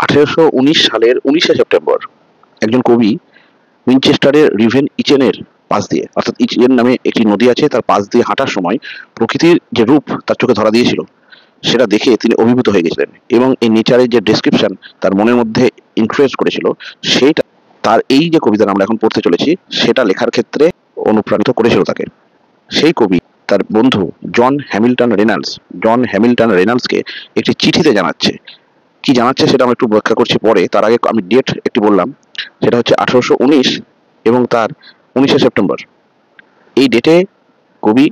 1819 সালের 19শে সেপ্টেম্বর একজন কবি উইনচেস্টারের রিভেন ইচেনের পাশ দিয়ে, অর্থাৎ ইচেন নামে একটি নদী আছে, তার পাশ দিয়ে হাঁটার সময় প্রকৃতির যে রূপ তার চোখে ধরা দিয়েছিল, সেটা দেখে তিনি অভিভূত হয়ে গেছিলেন এবং এই নেচারের যে ডেসক্রিপশন তার মনের মধ্যে ইনফ্লুয়েন্স করেছিল, সেইটা তার এই যে কবিতা আমরা এখন পড়তে চলেছি সেটা লেখার ক্ষেত্রে অনুপ্রাণিত করেছিল তাকে। সেই কবি তার বন্ধু জন হ্যামিল্টন রেনাল্ডসকে একটি চিঠিতে জানাচ্ছে। কি জানাচ্ছে সেটা আমরা একটু ব্যাখ্যা করছি পরে। তার আগে আমি ডেট একটি বললাম, সেটা হচ্ছে 1819 এবং তার 19শে সেপ্টেম্বর। এই ডেটে কবি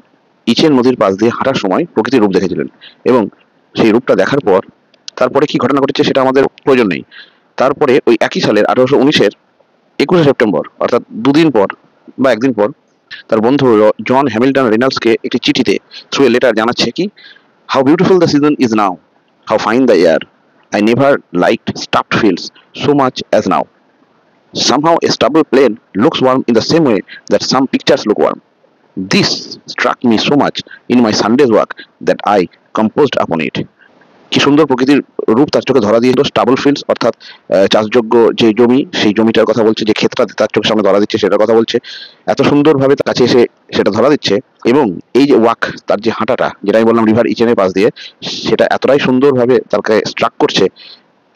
ইচেন নদীর পাশ দিয়ে হাঁটার সময় প্রকৃতির রূপ দেখেছিলেন এবং সেই রূপটা দেখার পর তারপরে কি ঘটনা ঘটেছে সেটা আমাদের প্রয়োজন নেই। তারপরে ওই একই সালের 1819-এর 21শে সেপ্টেম্বর, অর্থাৎ দুদিন পর বা একদিন পর, তার বন্ধু জন হ্যামিল্টন রেনাল্ডসকে একটি চিঠিতে থ্রু এ লেটার জানাচ্ছে কি, how beautiful the season is now, how fine the air, I never liked stuffed fields so much as now. Somehow a stubble plain looks warm in the same way that some pictures look warm. This struck me so much in my Sunday's work that I composed upon it. কি সুন্দর প্রকৃতির রূপ তার চোখে ধরা দিয়েছিল। Stable fields অর্থাৎ চাষযোগ্য যে জমি, সেই জমিটার কথা বলছে, যে ক্ষেতটা তার চোখের সামনে ধরা দিচ্ছে সেটার কথা বলছে। এত সুন্দরভাবে তার কাছে এসে সেটা ধরা দিচ্ছে এবং এই যে ওয়াক, তার যে হাঁটাটা, যেটা আমি বললাম রিভার ইচেনের পাশ দিয়ে, সেটা এতটাই সুন্দরভাবে তাকে স্ট্রাক করছে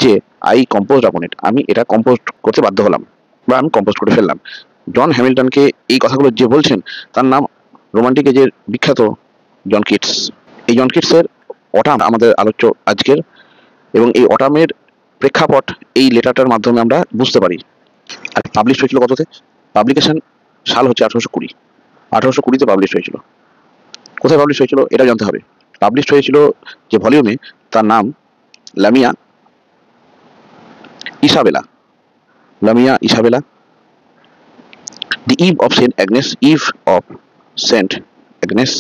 যে আই কম্পোজ আপন ইট, আমি এটা কম্পোজ করতে বাধ্য হলাম বা আমি কম্পোজ করে ফেললাম। জন হ্যামিল্টনকে এই কথাগুলো যে বলছেন তার নাম রোমান্টিক এজের বিখ্যাত জন কিটস। এই জন কিটসের অটাম আমাদের আলোচ্য আজকের, এবং এই অটামের প্রেক্ষাপট এই লেটারটার মাধ্যমে আমরা বুঝতে পারি। আর পাবলিশ হয়েছিল কততে? পাবলিকেশন সাল হচ্ছে 1820। 1820-তে পাবলিশ হয়েছিল। কোথায় পাবলিশ হয়েছিল এটা জানতে হবে। পাবলিশ হয়েছিল যে ভলিউমে, তার নাম Lamia Isabella. Lamia Isabella, the Eve of Saint Agnes, Eve of Saint Agnes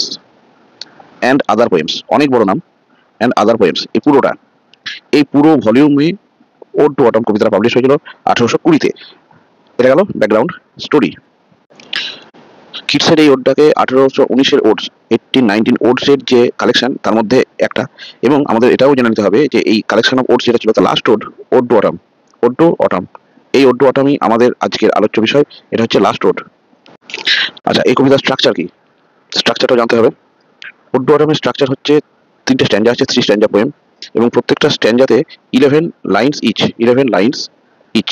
and other poems, অনেক বড় নাম, অ্যান্ড আদার পোয়েমস। এই পুরো ভলিউমে ওড টু অটম কবিতাটা পাবলিশ হয়েছিল 1820-তে। এটা গেল ব্যাকগ্রাউন্ড স্টোরি। কিটসের এই ওডটাকে 1819-এর ওডস, 1819 ওডসের যে কালেকশন তার মধ্যে একটা। এবং আমাদের এটাও জেনে নিতে হবে যে এই কালেকশন অফ ওডস যেটা ছিল তার last ode, ode to autumn. Ode to autumn, এই ওড টু অটমই আমাদের আজকের আলোচ্য বিষয়। এটা হচ্ছে লাস্ট ওড। আচ্ছা, এই কবিতার স্ট্রাকচার কি, স্ট্রাকচারটাও জানতে হবে। ওড টু অটমের স্ট্রাকচার হচ্ছে 3টে স্ট্যান্ডা আছে, 3 স্ট্যান্ডা পোয়েম, এবং প্রত্যেকটা স্ট্যান্ডাতে 11 লাইন্স ইচ।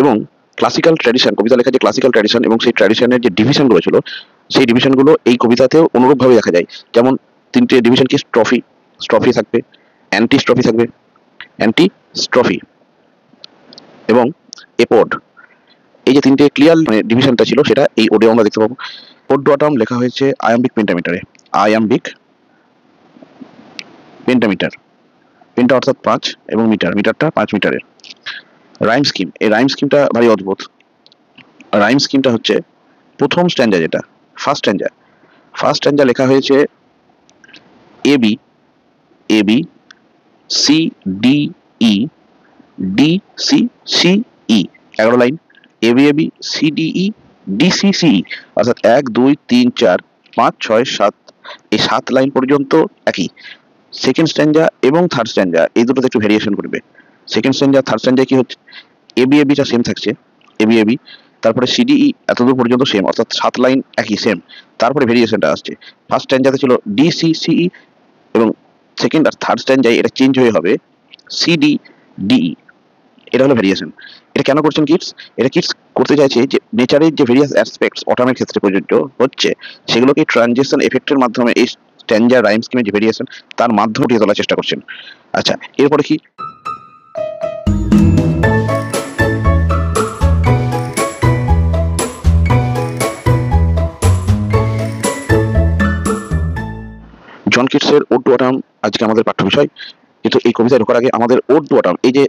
এবং ক্লাসিক্যাল ট্র্যাডিশন, কবিতা লেখার যে ক্লাসিক্যাল ট্র্যাডিশন এবং সেই ট্র্যাডিশনের যে ডিভিশনগুলো ছিল, সেই ডিভিশনগুলো এই কবিতাতেও অনুরূপভাবে দেখা যায়। যেমন 3টে ডিভিশন কি, স্ট্রফি থাকবে, অ্যান্টি স্ট্রফি থাকবে, অ্যান্টি স্ট্রফি এবং এপোড। এই যে 3টে ক্লিয়ার ডিভিশনটা ছিল সেটা এই ওডে আমরা দেখতে পাবো। ওড টু অটম লেখা হয়েছে আয়াম্বিক পেন্টামিটারে। আয়াম্বিক পেন্টামিটার, পেন্টা অর্থাৎ 5 এবং মিটারটা 5 মিটারের। রাইম স্কিম, এই রাইম স্কিমটা ভারী অদ্ভুত। রাইম স্কিমটা হচ্ছে প্রথম স্ট্যান্ডা, যেটা ফার্স্ট স্ট্যান্ডা লেখা হয়েছে A B C D E D C C E, 11 line. A B C D E D C C E, অর্থাৎ 1 2 3 4 5 6 7, এই 7 লাইন পর্যন্ত একই। সেকেন্ড স্ট্যান্ডা এবং থার্ড স্ট্যান্ডা এই দুটোতে একটু ভেরিয়েশন করবে। সেকেন্ড স্ট্যান্ডা থার্ড স্ট্যান্ডা কি হচ্ছে, এবিটা সেম থাকছে, এবি। তারপরে সিডিই এতদূর পর্যন্ত সেম, অর্থাৎ 7 লাইন একই সেম। তারপরে ভেরিয়েশনটা আসছে, ফার্স্ট স্ট্যান্ডাতে ছিল ডিসিসিই এবং সেকেন্ড আর থার্ড স্ট্যান্ডায় এটা চেঞ্জ হয়ে হবে সিডিডিই। এটা হলো ভেরিয়েশন। এটা কেন করছেন কিটস? এটা কিটস করতে চাইছে যে নেচারের যে ভেরিয়াস অ্যাসপেক্টস অটামের ক্ষেত্রে প্রযোজ্য হচ্ছে, সেগুলোকে ট্রানজিশন এফেক্টের মাধ্যমে এই স্ট্যান্ডা রাইম স্কিমের যে ভেরিয়েশন তার মাধ্যমে উঠিয়ে তোলার চেষ্টা করছেন। আচ্ছা, এরপরে কি, জন কিটসের ওড টু অটাম আজকে আমাদের পাঠ্য বিষয়। কিন্তু এই কবিতায় ঢোকার আগে আমাদের ওড টু অটাম, এই যে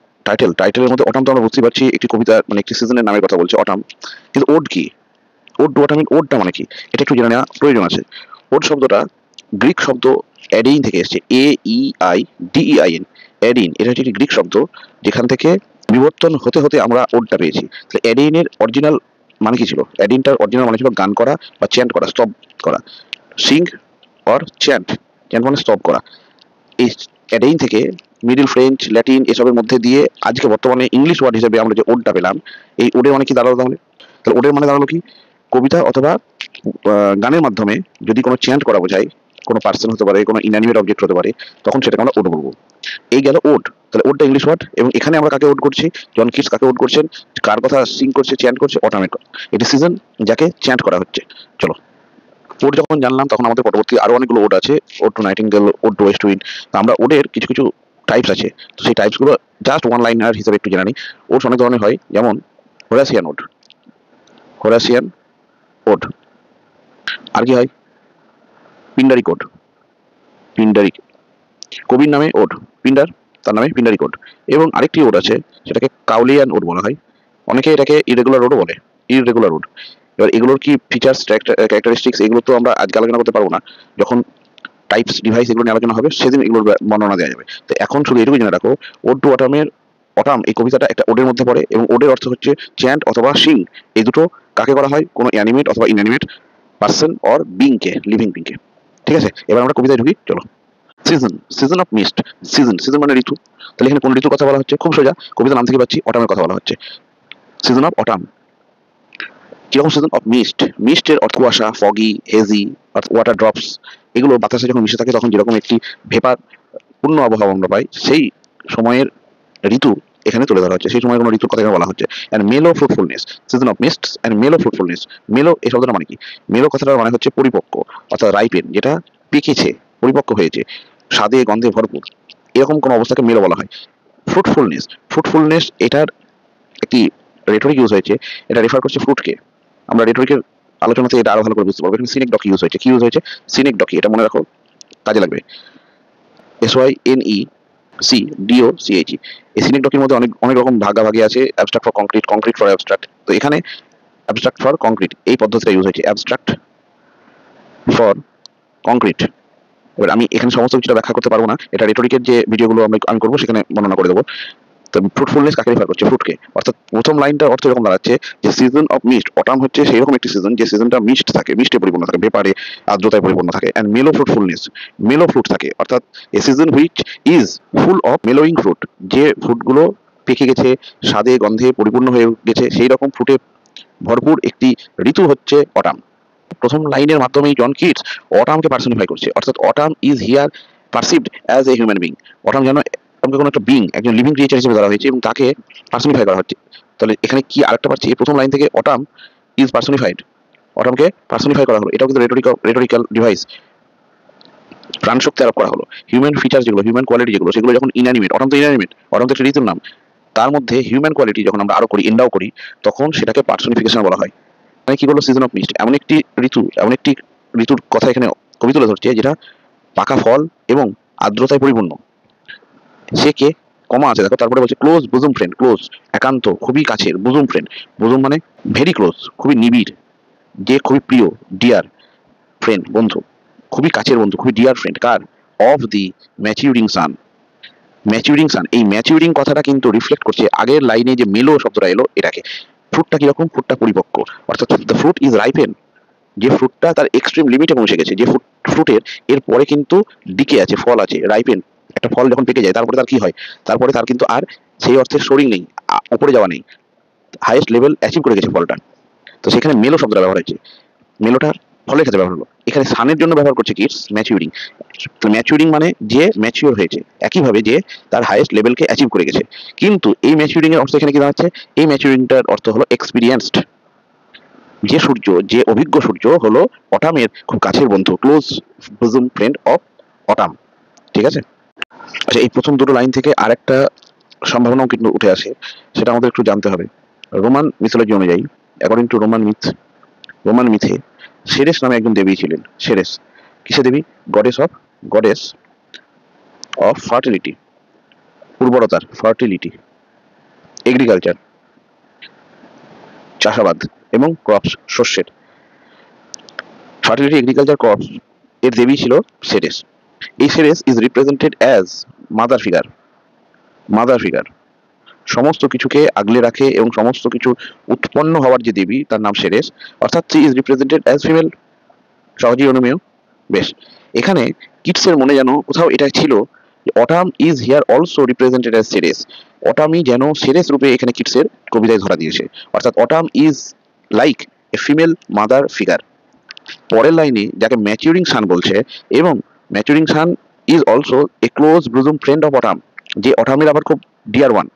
টাইটেলের মধ্যে অটাম তো আমরা বুঝতে পারছি একটি কবিতা, মানে একটি সিজনের নামের কথা বলছে অটাম, কিন্তু ওড কি, ওড টু অটামের ওডটা মানে কি, এটা একটু জেনে নেওয়া প্রয়োজন আছে। ওড শব্দটা গ্রিক শব্দ অ্যাডিন থেকে এসেছে, AEIDEIN। অ্যাডিন এটা হচ্ছে একটি গ্রিক শব্দ, যেখান থেকে বিবর্তন হতে হতে আমরা ওডটা পেয়েছি। তাহলে অ্যাডিনের অরিজিনাল মানে কি ছিল? অ্যাডিনটার অরিজিনাল মানে ছিল গান করা বা চ্যান্ট করা, স্তব করা। সিং অর চ্যান্ট, চ্যান্ট মানে স্তব করা। এই অ্যাডেইন থেকে মিডিল ফ্রেঞ্চ, ল্যাটিন এসবের মধ্যে দিয়ে আজকে বর্তমানে ইংলিশ ওয়ার্ড হিসেবে আমরা যে ওডটা পেলাম, এই ওডের মানে কি দাঁড়ালো তাহলে? তাহলে ওডের মানে দাঁড়ালো কি? কবিতা অথবা গানের মাধ্যমে যদি কোনো চ্যান্ট করা বোঝায়, কোনো পার্সন হতে পারে, কোনো ইনঅ্যানিমেট অবজেক্ট হতে পারে, তখন সেটাকে আমরা ওড বলবো। এই গেল ওড। তাহলে ওডটা ইংলিশ ওয়ার্ড, এবং এখানে আমরা কাকে ওড করছি? জন কিটস কাকে ওড করছেন? কার কথা সিং করছে, চ্যান্ট করছে? অটামের কথা। এটি সিজন, যাকে চ্যান্ট করা হচ্ছে। চলো, ওড যখন জানলাম তখন আমাদের পরবর্তী আরো অনেকগুলো ওড আছে, ode to nightingale, ode to west wind. তো আমরা ওডের কিছু কিছু টাইপস আছে, তো সেই টাইপস গুলো জাস্ট ওয়ান লাইনার হিসেবে একটু জেনে নিই। ওডস অনেক ধরনের হয়, যেমন হোরাসিয়ান ওড, হোরাসিয়ান ওড। আর কি হয়? পিন্ডারিক ওড, পিন্ডারিক, কবির নামে ওড, পিন্ডার তার নামে পিন্ডারিক ওড। এবং আরেকটি ওড আছে, সেটাকে কাউলিয়ান ওড বলা হয়। অনেকে এটাকে ইরেগুলার ওডও বলে, ইরেগুলার ওড। এবার এগুলোর কি ফিচার্স, ক্যারেক্টারিস্টিক্স, এগুলো তো আমরা আজকে আলোচনা করতে পারবো না। যখন টাইপস, ডিভাইস এগুলো নিয়ে আলোচনা হবে সেদিন এগুলোর বর্ণনা দেওয়া যাবে। তো এখন শুধু এটুকু জেনে রাখো, ওড টু অটামের অটাম এই কবিতাটা একটা ওডের মধ্যে পড়ে, এবং ওডের অর্থ হচ্ছে চ্যান্ট অথবা সিং। এই দুটো কাকে করা হয়? কোনো অ্যানিমেট অথবা ইনঅ্যানিমেট পার্সন অর বিংকে, লিভিং বিংকে। ঠিক আছে, এবার আমরা কবিতায় ঢুকি, চলো। Season, season of mist. Season, season মানে ঋতু। তাহলে এখানে কোন ঋতুর কথা বলা হচ্ছে? খুব সোজা, কবিতার নাম থেকে পাচ্ছি, অটামের কথা বলা হচ্ছে। Season of autumn. কিরকম সিজন অফ মিস্ট? মিস্টের অর্থ কুয়াশা, ফগি, হেজি, ওয়াটার ড্রপস। এগুলো বাতাসে যখন মিশে থাকে তখন যেরকম একটি ভেপার পূর্ণ আবহাওয়া আমরা পাই, সেই সময়ের ঋতু এখানে তুলে ধরা হচ্ছে। সেই সময় কোনো ঋতুর কথা এখানে বলা হচ্ছে। অ্যান্ড মেলো ফ্রুটফুলনেস, সিজন অফ মিস্টস অ্যান্ড মেলো ফ্রুটফুলনেস। মেলো এই শব্দটা মানে কি? মেলো কথাটার মানে হচ্ছে পরিপক্ক, অর্থাৎ রাইপেন, যেটা পেকেছে, পরিপক্ক হয়েছে, স্বাদে গন্ধে ভরপুর, এরকম কোনো অবস্থাকে মেলো বলা হয়। ফ্রুটফুলনেস, ফ্রুটফুলনেস এটার একটি রেটরিক ইউজ হয়েছে, এটা রেফার করছে ফ্রুটকে। আমরা রেটরিকের আলোচনাতে এটা আরো ভালো করে বুঝতে পারবো। এখানে সিনেক ডকি ইউজ হয়েছে। কি ইউজ হয়েছে? সিনেক ডকি, এটা মনে রাখো, কাজে লাগবে। SYNECDOCHE। এই সিনেক ডকির মধ্যে অনেক অনেক রকম ভাগাভাগি আছে। Abstract for concrete, concrete for abstract. তো এখানে অ্যাবস্ট্রাক্ট ফর কংক্রিট এই পদ্ধতিটা ইউজ হয়েছে, অ্যাবস্ট্রাক্ট ফর কংক্রিট। এবার আমি এখানে সমস্ত কিছুটা ব্যাখ্যা করতে পারবো না, এটা রেটরিকের যে ভিডিওগুলো আমি করবো সেখানে বর্ণনা করে দেবো। তো ফ্রুটফুলনেস কাকে রেফার করছে? ফ্রুটকে। অর্থাৎ প্রথম লাইনটার অর্থ এরকম দাঁড়াচ্ছে যে সিজন অফ মিস্ট, অটাম হচ্ছে সেই রকম একটি সিজন যে সিজনটা মিস্ট থাকে, মিস্টে পরিপূর্ণ থাকে, ভেপারে, আর্দ্রতায় পরিপূর্ণ থাকে। অ্যান্ড মেলো ফ্রুটফুলনেস, মেলো ফ্রুট থাকে, অর্থাৎ a season which is full of mellowing fruit, যে ফ্রুটগুলো পেকে গেছে, স্বাদে গন্ধে পরিপূর্ণ হয়ে গেছে, সেই রকম ফ্রুটে ভরপুর একটি ঋতু হচ্ছে অটাম। প্রথম লাইনের মাধ্যমেই জন কিটস অটামকে পার্সনিফাই করছে, অর্থাৎ autumn is here perceived as a human being. Autumn যেন অটামকে কোনো একটা বিং, একজন লিভিং ক্রিয়েচার হিসেবে ধরা হয়েছে এবং তাকে পার্সনিফাই করা হচ্ছে। তাহলে এখানে কি আরেকটা পাচ্ছি, এই প্রথম লাইন থেকে অটাম ইজ পার্সনিফাইড, অটামকে পার্সনিফাই করা হলো। এটাও কিন্তু রেটরিক্যাল ডিভাইস, প্রাণশক্তি আরোপ করা হলো। হিউম্যান ফিচার যেগুলো, হিউম্যান কোয়ালিটি যেগুলো, সেগুলো যখন ইনঅ্যানিমেট, অটাম তো ইনঅ্যানিমেট, অটাম তো একটা ঋতুর নাম, তার মধ্যে হিউম্যান কোয়ালিটি যখন আমরা আরো করি, এন্ডাও করি, তখন সেটাকে পার্সনিফিকেশন বলা হয়। মানে কি বললো? সিজন অফ মিস্ট, এমন একটি ঋতু, এমন একটি ঋতুর কথা এখানে কবি তুলে ধরছে যেটা পাকা ফল এবং আর্দ্রতায় পরিপূর্ণ। সে কে? কমা আছে দেখো, তারপরে বলছে ক্লোজ বুজুম ফ্রেন্ড, ক্লোজ একান্ত, খুবই কাছের, বুজুম ফ্রেন্ড, বুজুম মানে ভেরি ক্লোজ, খুবই নিবিড়, যে খুবই প্রিয়, ডিয়ার ফ্রেন্ড, বন্ধু, খুবই কাছের বন্ধু, খুবই ডিয়ার ফ্রেন্ড, কার? Of the maturing sun. Maturing sun, এই ম্যাচিউরিং কথাটা কিন্তু রিফ্লেক্ট করছে আগের লাইনে যে মেলো শব্দটা এলো এটাকে। ফ্রুটটা কিরকম? ফ্রুটটা পরিপক্ক, অর্থাৎ দ্য ফ্রুট ইজ রাইপেন, যে ফ্রুটটা তার এক্সট্রিম লিমিটে পৌঁছে গেছে, যে ফ্রুটের এর পরে কিন্তু ডিকে আছে, ফল আছে, রাইপেন। একটা ফল যখন পেকে যায় তারপরে তার কি হয়? তারপরে তার কিন্তু আর সেই অর্থে সোরিং নেই, উপরে যাওয়া নেই, হাইয়েস্ট লেভেল অ্যাচিভ করে গেছে ফলটা। তো সেখানে মেলো শব্দটা ব্যবহার হয়েছে, মেলোটার ফলের ক্ষেত্রে ব্যবহার হলো। এখানে সানের জন্য ব্যবহার করছে কিডস, ম্যাচিউরিং। তো ম্যাচিউরিং মানে যে ম্যাচিওর হয়েছে, একইভাবে যে তার হাইয়েস্ট লেভেলকে অ্যাচিভ করে গেছে। কিন্তু এই ম্যাচিউরিং এর অর্থ এখানে কি দাঁড়াচ্ছে? এই ম্যাচিউরিংটার অর্থ হলো এক্সপিরিয়েন্সড, যে সূর্য, যে অভিজ্ঞ সূর্য হলো অটামের খুব কাছের বন্ধু, ক্লোজ বুজুম ফ্রেন্ড অফ অটাম। ঠিক আছে। আচ্ছা, এই প্রথম দুটো লাইন থেকে আরেকটা সম্ভাবনাও কিন্তু উঠে আসে, সেটা আমাদের একটু জানতে হবে। রোমান মিথোলজি অনুযায়ী, অ্যাকর্ডিং টু রোমান মিথে সেরেস নামে একজন দেবী ছিলেন। সেরেস কিসে দেবী? গডেস অফ ফার্টিলিটি, উর্বরতার, ফার্টিলিটি, এগ্রিকালচার, চাষাবাদ এবং ক্রপস, শস্যের, ফার্টিলিটি, এগ্রিকালচার, ক্রপস এর দেবী ছিল সেরেস। এই Ceres is represented as mother figure, সমস্ত কিছুকে আগলে রাখে এবং সমস্ত কিছু উৎপন্ন হওয়ার যে দেবী তার নাম সেরেস, অর্থাৎ she is represented as female. সহজেই অনুমেয়। বেশ, এখানে কিডসের মনে যেন কোথাও এটা ছিল autumn is here also represented as Ceres. অটামই যেন সেরেস রূপে এখানে কিটসের কবিতায় ধরা দিয়েছে, অর্থাৎ autumn is like a female mother figure. পরের লাইনে যাকে ম্যাচিউরিং সান বলছে, এবং maturing sun is also a close bosom friend of autumn, যে অটামের আবার খুব ডিয়ার ওয়ান।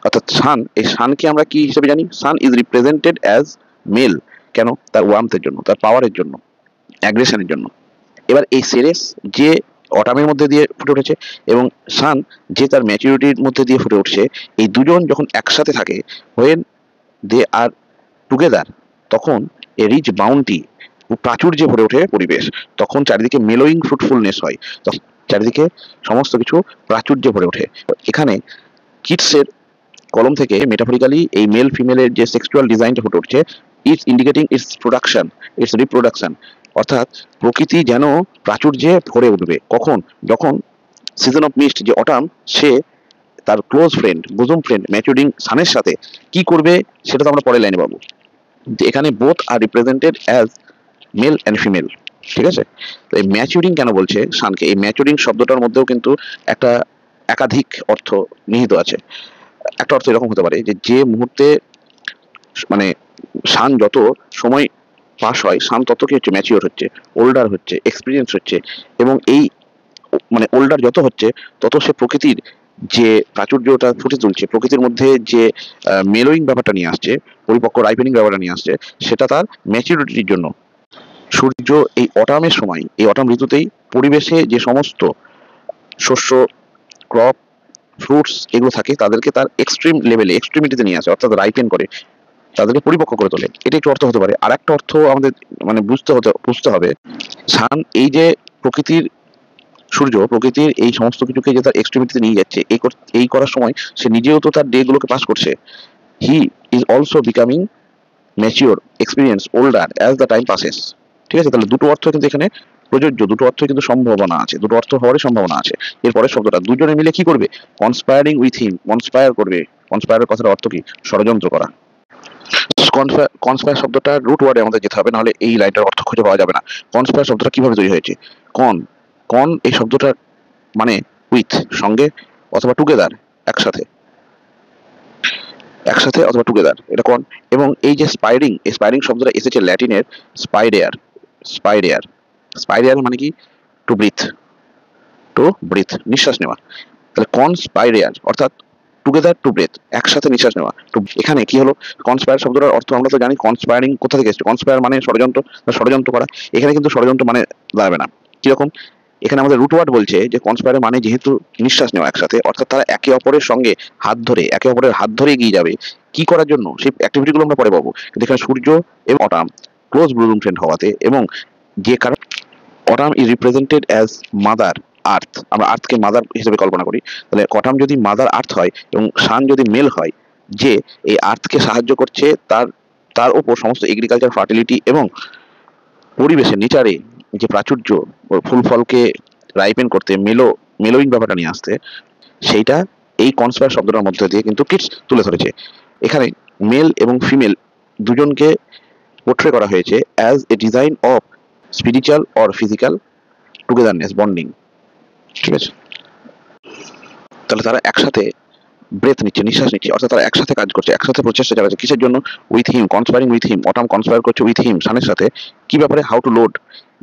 অর্থাৎ সান, এই সানকে আমরা কি হিসেবে জানি? Sun is represented as mail. কেন? তার ওয়ার্মথের জন্য, তার পাওয়ারের জন্য, অ্যাগ্রেশনের জন্য। এবার এই সেরেস যে অটামের মধ্যে দিয়ে ফুটে উঠেছে, এবং সান যে তার ম্যাচুরিটির মধ্যে দিয়ে ফুটে উঠছে, এই দুজন যখন একসাথে থাকে, হোয়েন দে আর টুগেদার, তখন এ রিচ বাউন্টি, প্রাচুর্যে ভরে ওঠে পরিবেশ। তখন চারিদিকে মেলোয়িং ফ্রুটফুলনেস হয়, তখন চারিদিকে সমস্ত কিছু প্রাচুর্যে ভরে ওঠে। এখানে কিটসের কলম থেকে মেটাফরিক্যালি এই মেল ফিমেলের যে সেক্সুয়াল ডিজাইনটা ফুটে উঠছে, it's indicating it's production, it's reproduction. অর্থাৎ প্রকৃতি যেন প্রাচুর্যে ভরে উঠবে কখন? যখন সিজন অফ মিস্ট, যে অটাম, সে তার ক্লোজ ফ্রেন্ড, বুজুম ফ্রেন্ড ম্যাচুরিং সানের সাথে কি করবে সেটা তো আমরা পরের লাইনে পাবো। এখানে both R represented as male and female. ঠিক আছে? তো এই ম্যাচুরিং কেন বলছে সানকে? এই ম্যাচুরিং শব্দটার মধ্যেও কিন্তু একটা একাধিক অর্থ নিহিত আছে। একটা অর্থ এরকম হতে পারে যে, যে মুহূর্তে মানে সান যত সময় পাস হয়, সান তত কি হচ্ছে? ম্যাচিওর হচ্ছে, ওল্ডার হচ্ছে, এক্সপিরিয়েন্স হচ্ছে। এবং এই মানে ওল্ডার যত হচ্ছে, তত সে প্রকৃতির যে প্রাচুর্যটা ফুটে তুলছে, প্রকৃতির মধ্যে যে মেলোয়িং ব্যাপারটা নিয়ে আসছে, পরিপক্ক রাইপেনিং ব্যাপারটা নিয়ে আসছে, সেটা তার ম্যাচিউরিটির জন্য। সূর্য এই অটামের সময়, এই অটাম ঋতুতেই পরিবেশে যে সমস্ত শস্য, ক্রপ, ফ্রুটস এগুলো থাকে, তাদেরকে তার এক্সট্রিম লেভেলে, এক্সট্রিমিটিতে নিয়ে আসে, অর্থাৎ রাইপেন করে, তাদেরকে পরিপক্ক করে তোলে। এটা একটু অর্থ হতে পারে। আর একটা অর্থ আমাদের মানে বুঝতে হবে, সান এই যে প্রকৃতির, সূর্য প্রকৃতির এই সমস্ত কিছুকে যে তার এক্সট্রিমিটিতে নিয়ে যাচ্ছে, এই করার সময় সে নিজেও তো তার ডে গুলোকে পাস করছে। He is also becoming mature, experience, older as the time passes. ঠিক আছে? তাহলে দুটো অর্থ কিন্তু এখানে প্রযোজ্য, দুটো অর্থ কিন্তু সম্ভাবনা আছে, দুটো অর্থ হওয়ারই সম্ভাবনা আছে। এরপরে শব্দটা, দুজনে মিলে কি করবে? কনস্পায়ারিং উইথ হিম, কনস্পায়ার করবে। কনস্পায়ারের কথার অর্থ কি? ষড়যন্ত্র করা। কনস্পায়ার শব্দটার রুট ওয়ার্ডে আমাদের যেতে হবে, নাহলে এই লাইনটার অর্থ খুঁজে পাওয়া যাবে না। কনস্পায়ার শব্দটা কিভাবে তৈরি হয়েছে? কন, কন এই শব্দটার মানে উইথ, সঙ্গে, অথবা টুগেদার, একসাথে, একসাথে অথবা টুগেদার, এটা কন। এবং এই যে স্পাইরিং, এই স্পাইরিং শব্দটা এসেছে ল্যাটিনের স্পাইডেয়ার। স্পাইডেয়ার, স্পাইডেয়ার মানে কি? টু ব্রিথ, টু ব্রিথ, নিঃশ্বাস নেওয়া। তাহলে কনস্পাইডেয়ার অর্থাৎ টুগেদার টু ব্রেথ, একসাথে নিঃশ্বাস নেওয়া। তো এখানে কি হলো? কনস্পায়ার শব্দটার অর্থ আমরা তো জানি, কনস্পায়ারিং কোথা থেকে এসেছে? কনস্পায়ার মানে ষড়যন্ত্র, ষড়যন্ত্র করা। এখানে কিন্তু ষড়যন্ত্র মানে দাঁড়াবে না। কিরকম? এখানে আমাদের রুট ওয়ার্ড বলছে যে কনস্পায়ার মানে যেহেতু নিঃশ্বাস নেওয়া একসাথে, অর্থাৎ তারা একে অপরের সঙ্গে হাত ধরে, একে অপরের হাত ধরে এগিয়ে যাবে। কি করার জন্য? সেই অ্যাক্টিভিটিগুলো আমরা পরে পাবো। কিন্তু এখানে সূর্য এবং অটাম ক্লোজ ব্লুজুম ফ্রেন্ড হওয়াতে, এবং যে কারণ autumn is represented as mother earth, আমরা আর্থকে মাদার হিসেবে কল্পনা করি। তাহলে অটাম যদি মাদার আর্থ হয়, এবং সান যদি মেল হয়, যে এই আর্থকে সাহায্য করছে তার তার ওপর সমস্ত এগ্রিকালচার, ফার্টিলিটি এবং পরিবেশে, নেচারে যে প্রাচুর্য, ফুল ফলকে রাইপেন করতে, মেলোইং ব্যাপারটা নিয়ে আসতে, সেইটা এই কনস্পায়ার শব্দটার মধ্যে দিয়ে কিন্তু কিটস তুলে ধরেছে। এখানে মেল এবং ফিমেল দুজনকে পোট্রে করা হয়েছে as a design of spiritual or physical togetherness, bonding. ঠিক আছে? তাহলে তারা একসাথে ব্রেথ নিচ্ছে, নিঃশ্বাস নিচ্ছে, অর্থাৎ তারা একসাথে কাজ করছে, একসাথে প্রচেষ্টা চালাচ্ছে। কিসের জন্য? With him, conspiring with him. Autumn conspire করছে উইথ হিম, সানের সাথে। কি ব্যাপারে? হাউ টু লোড,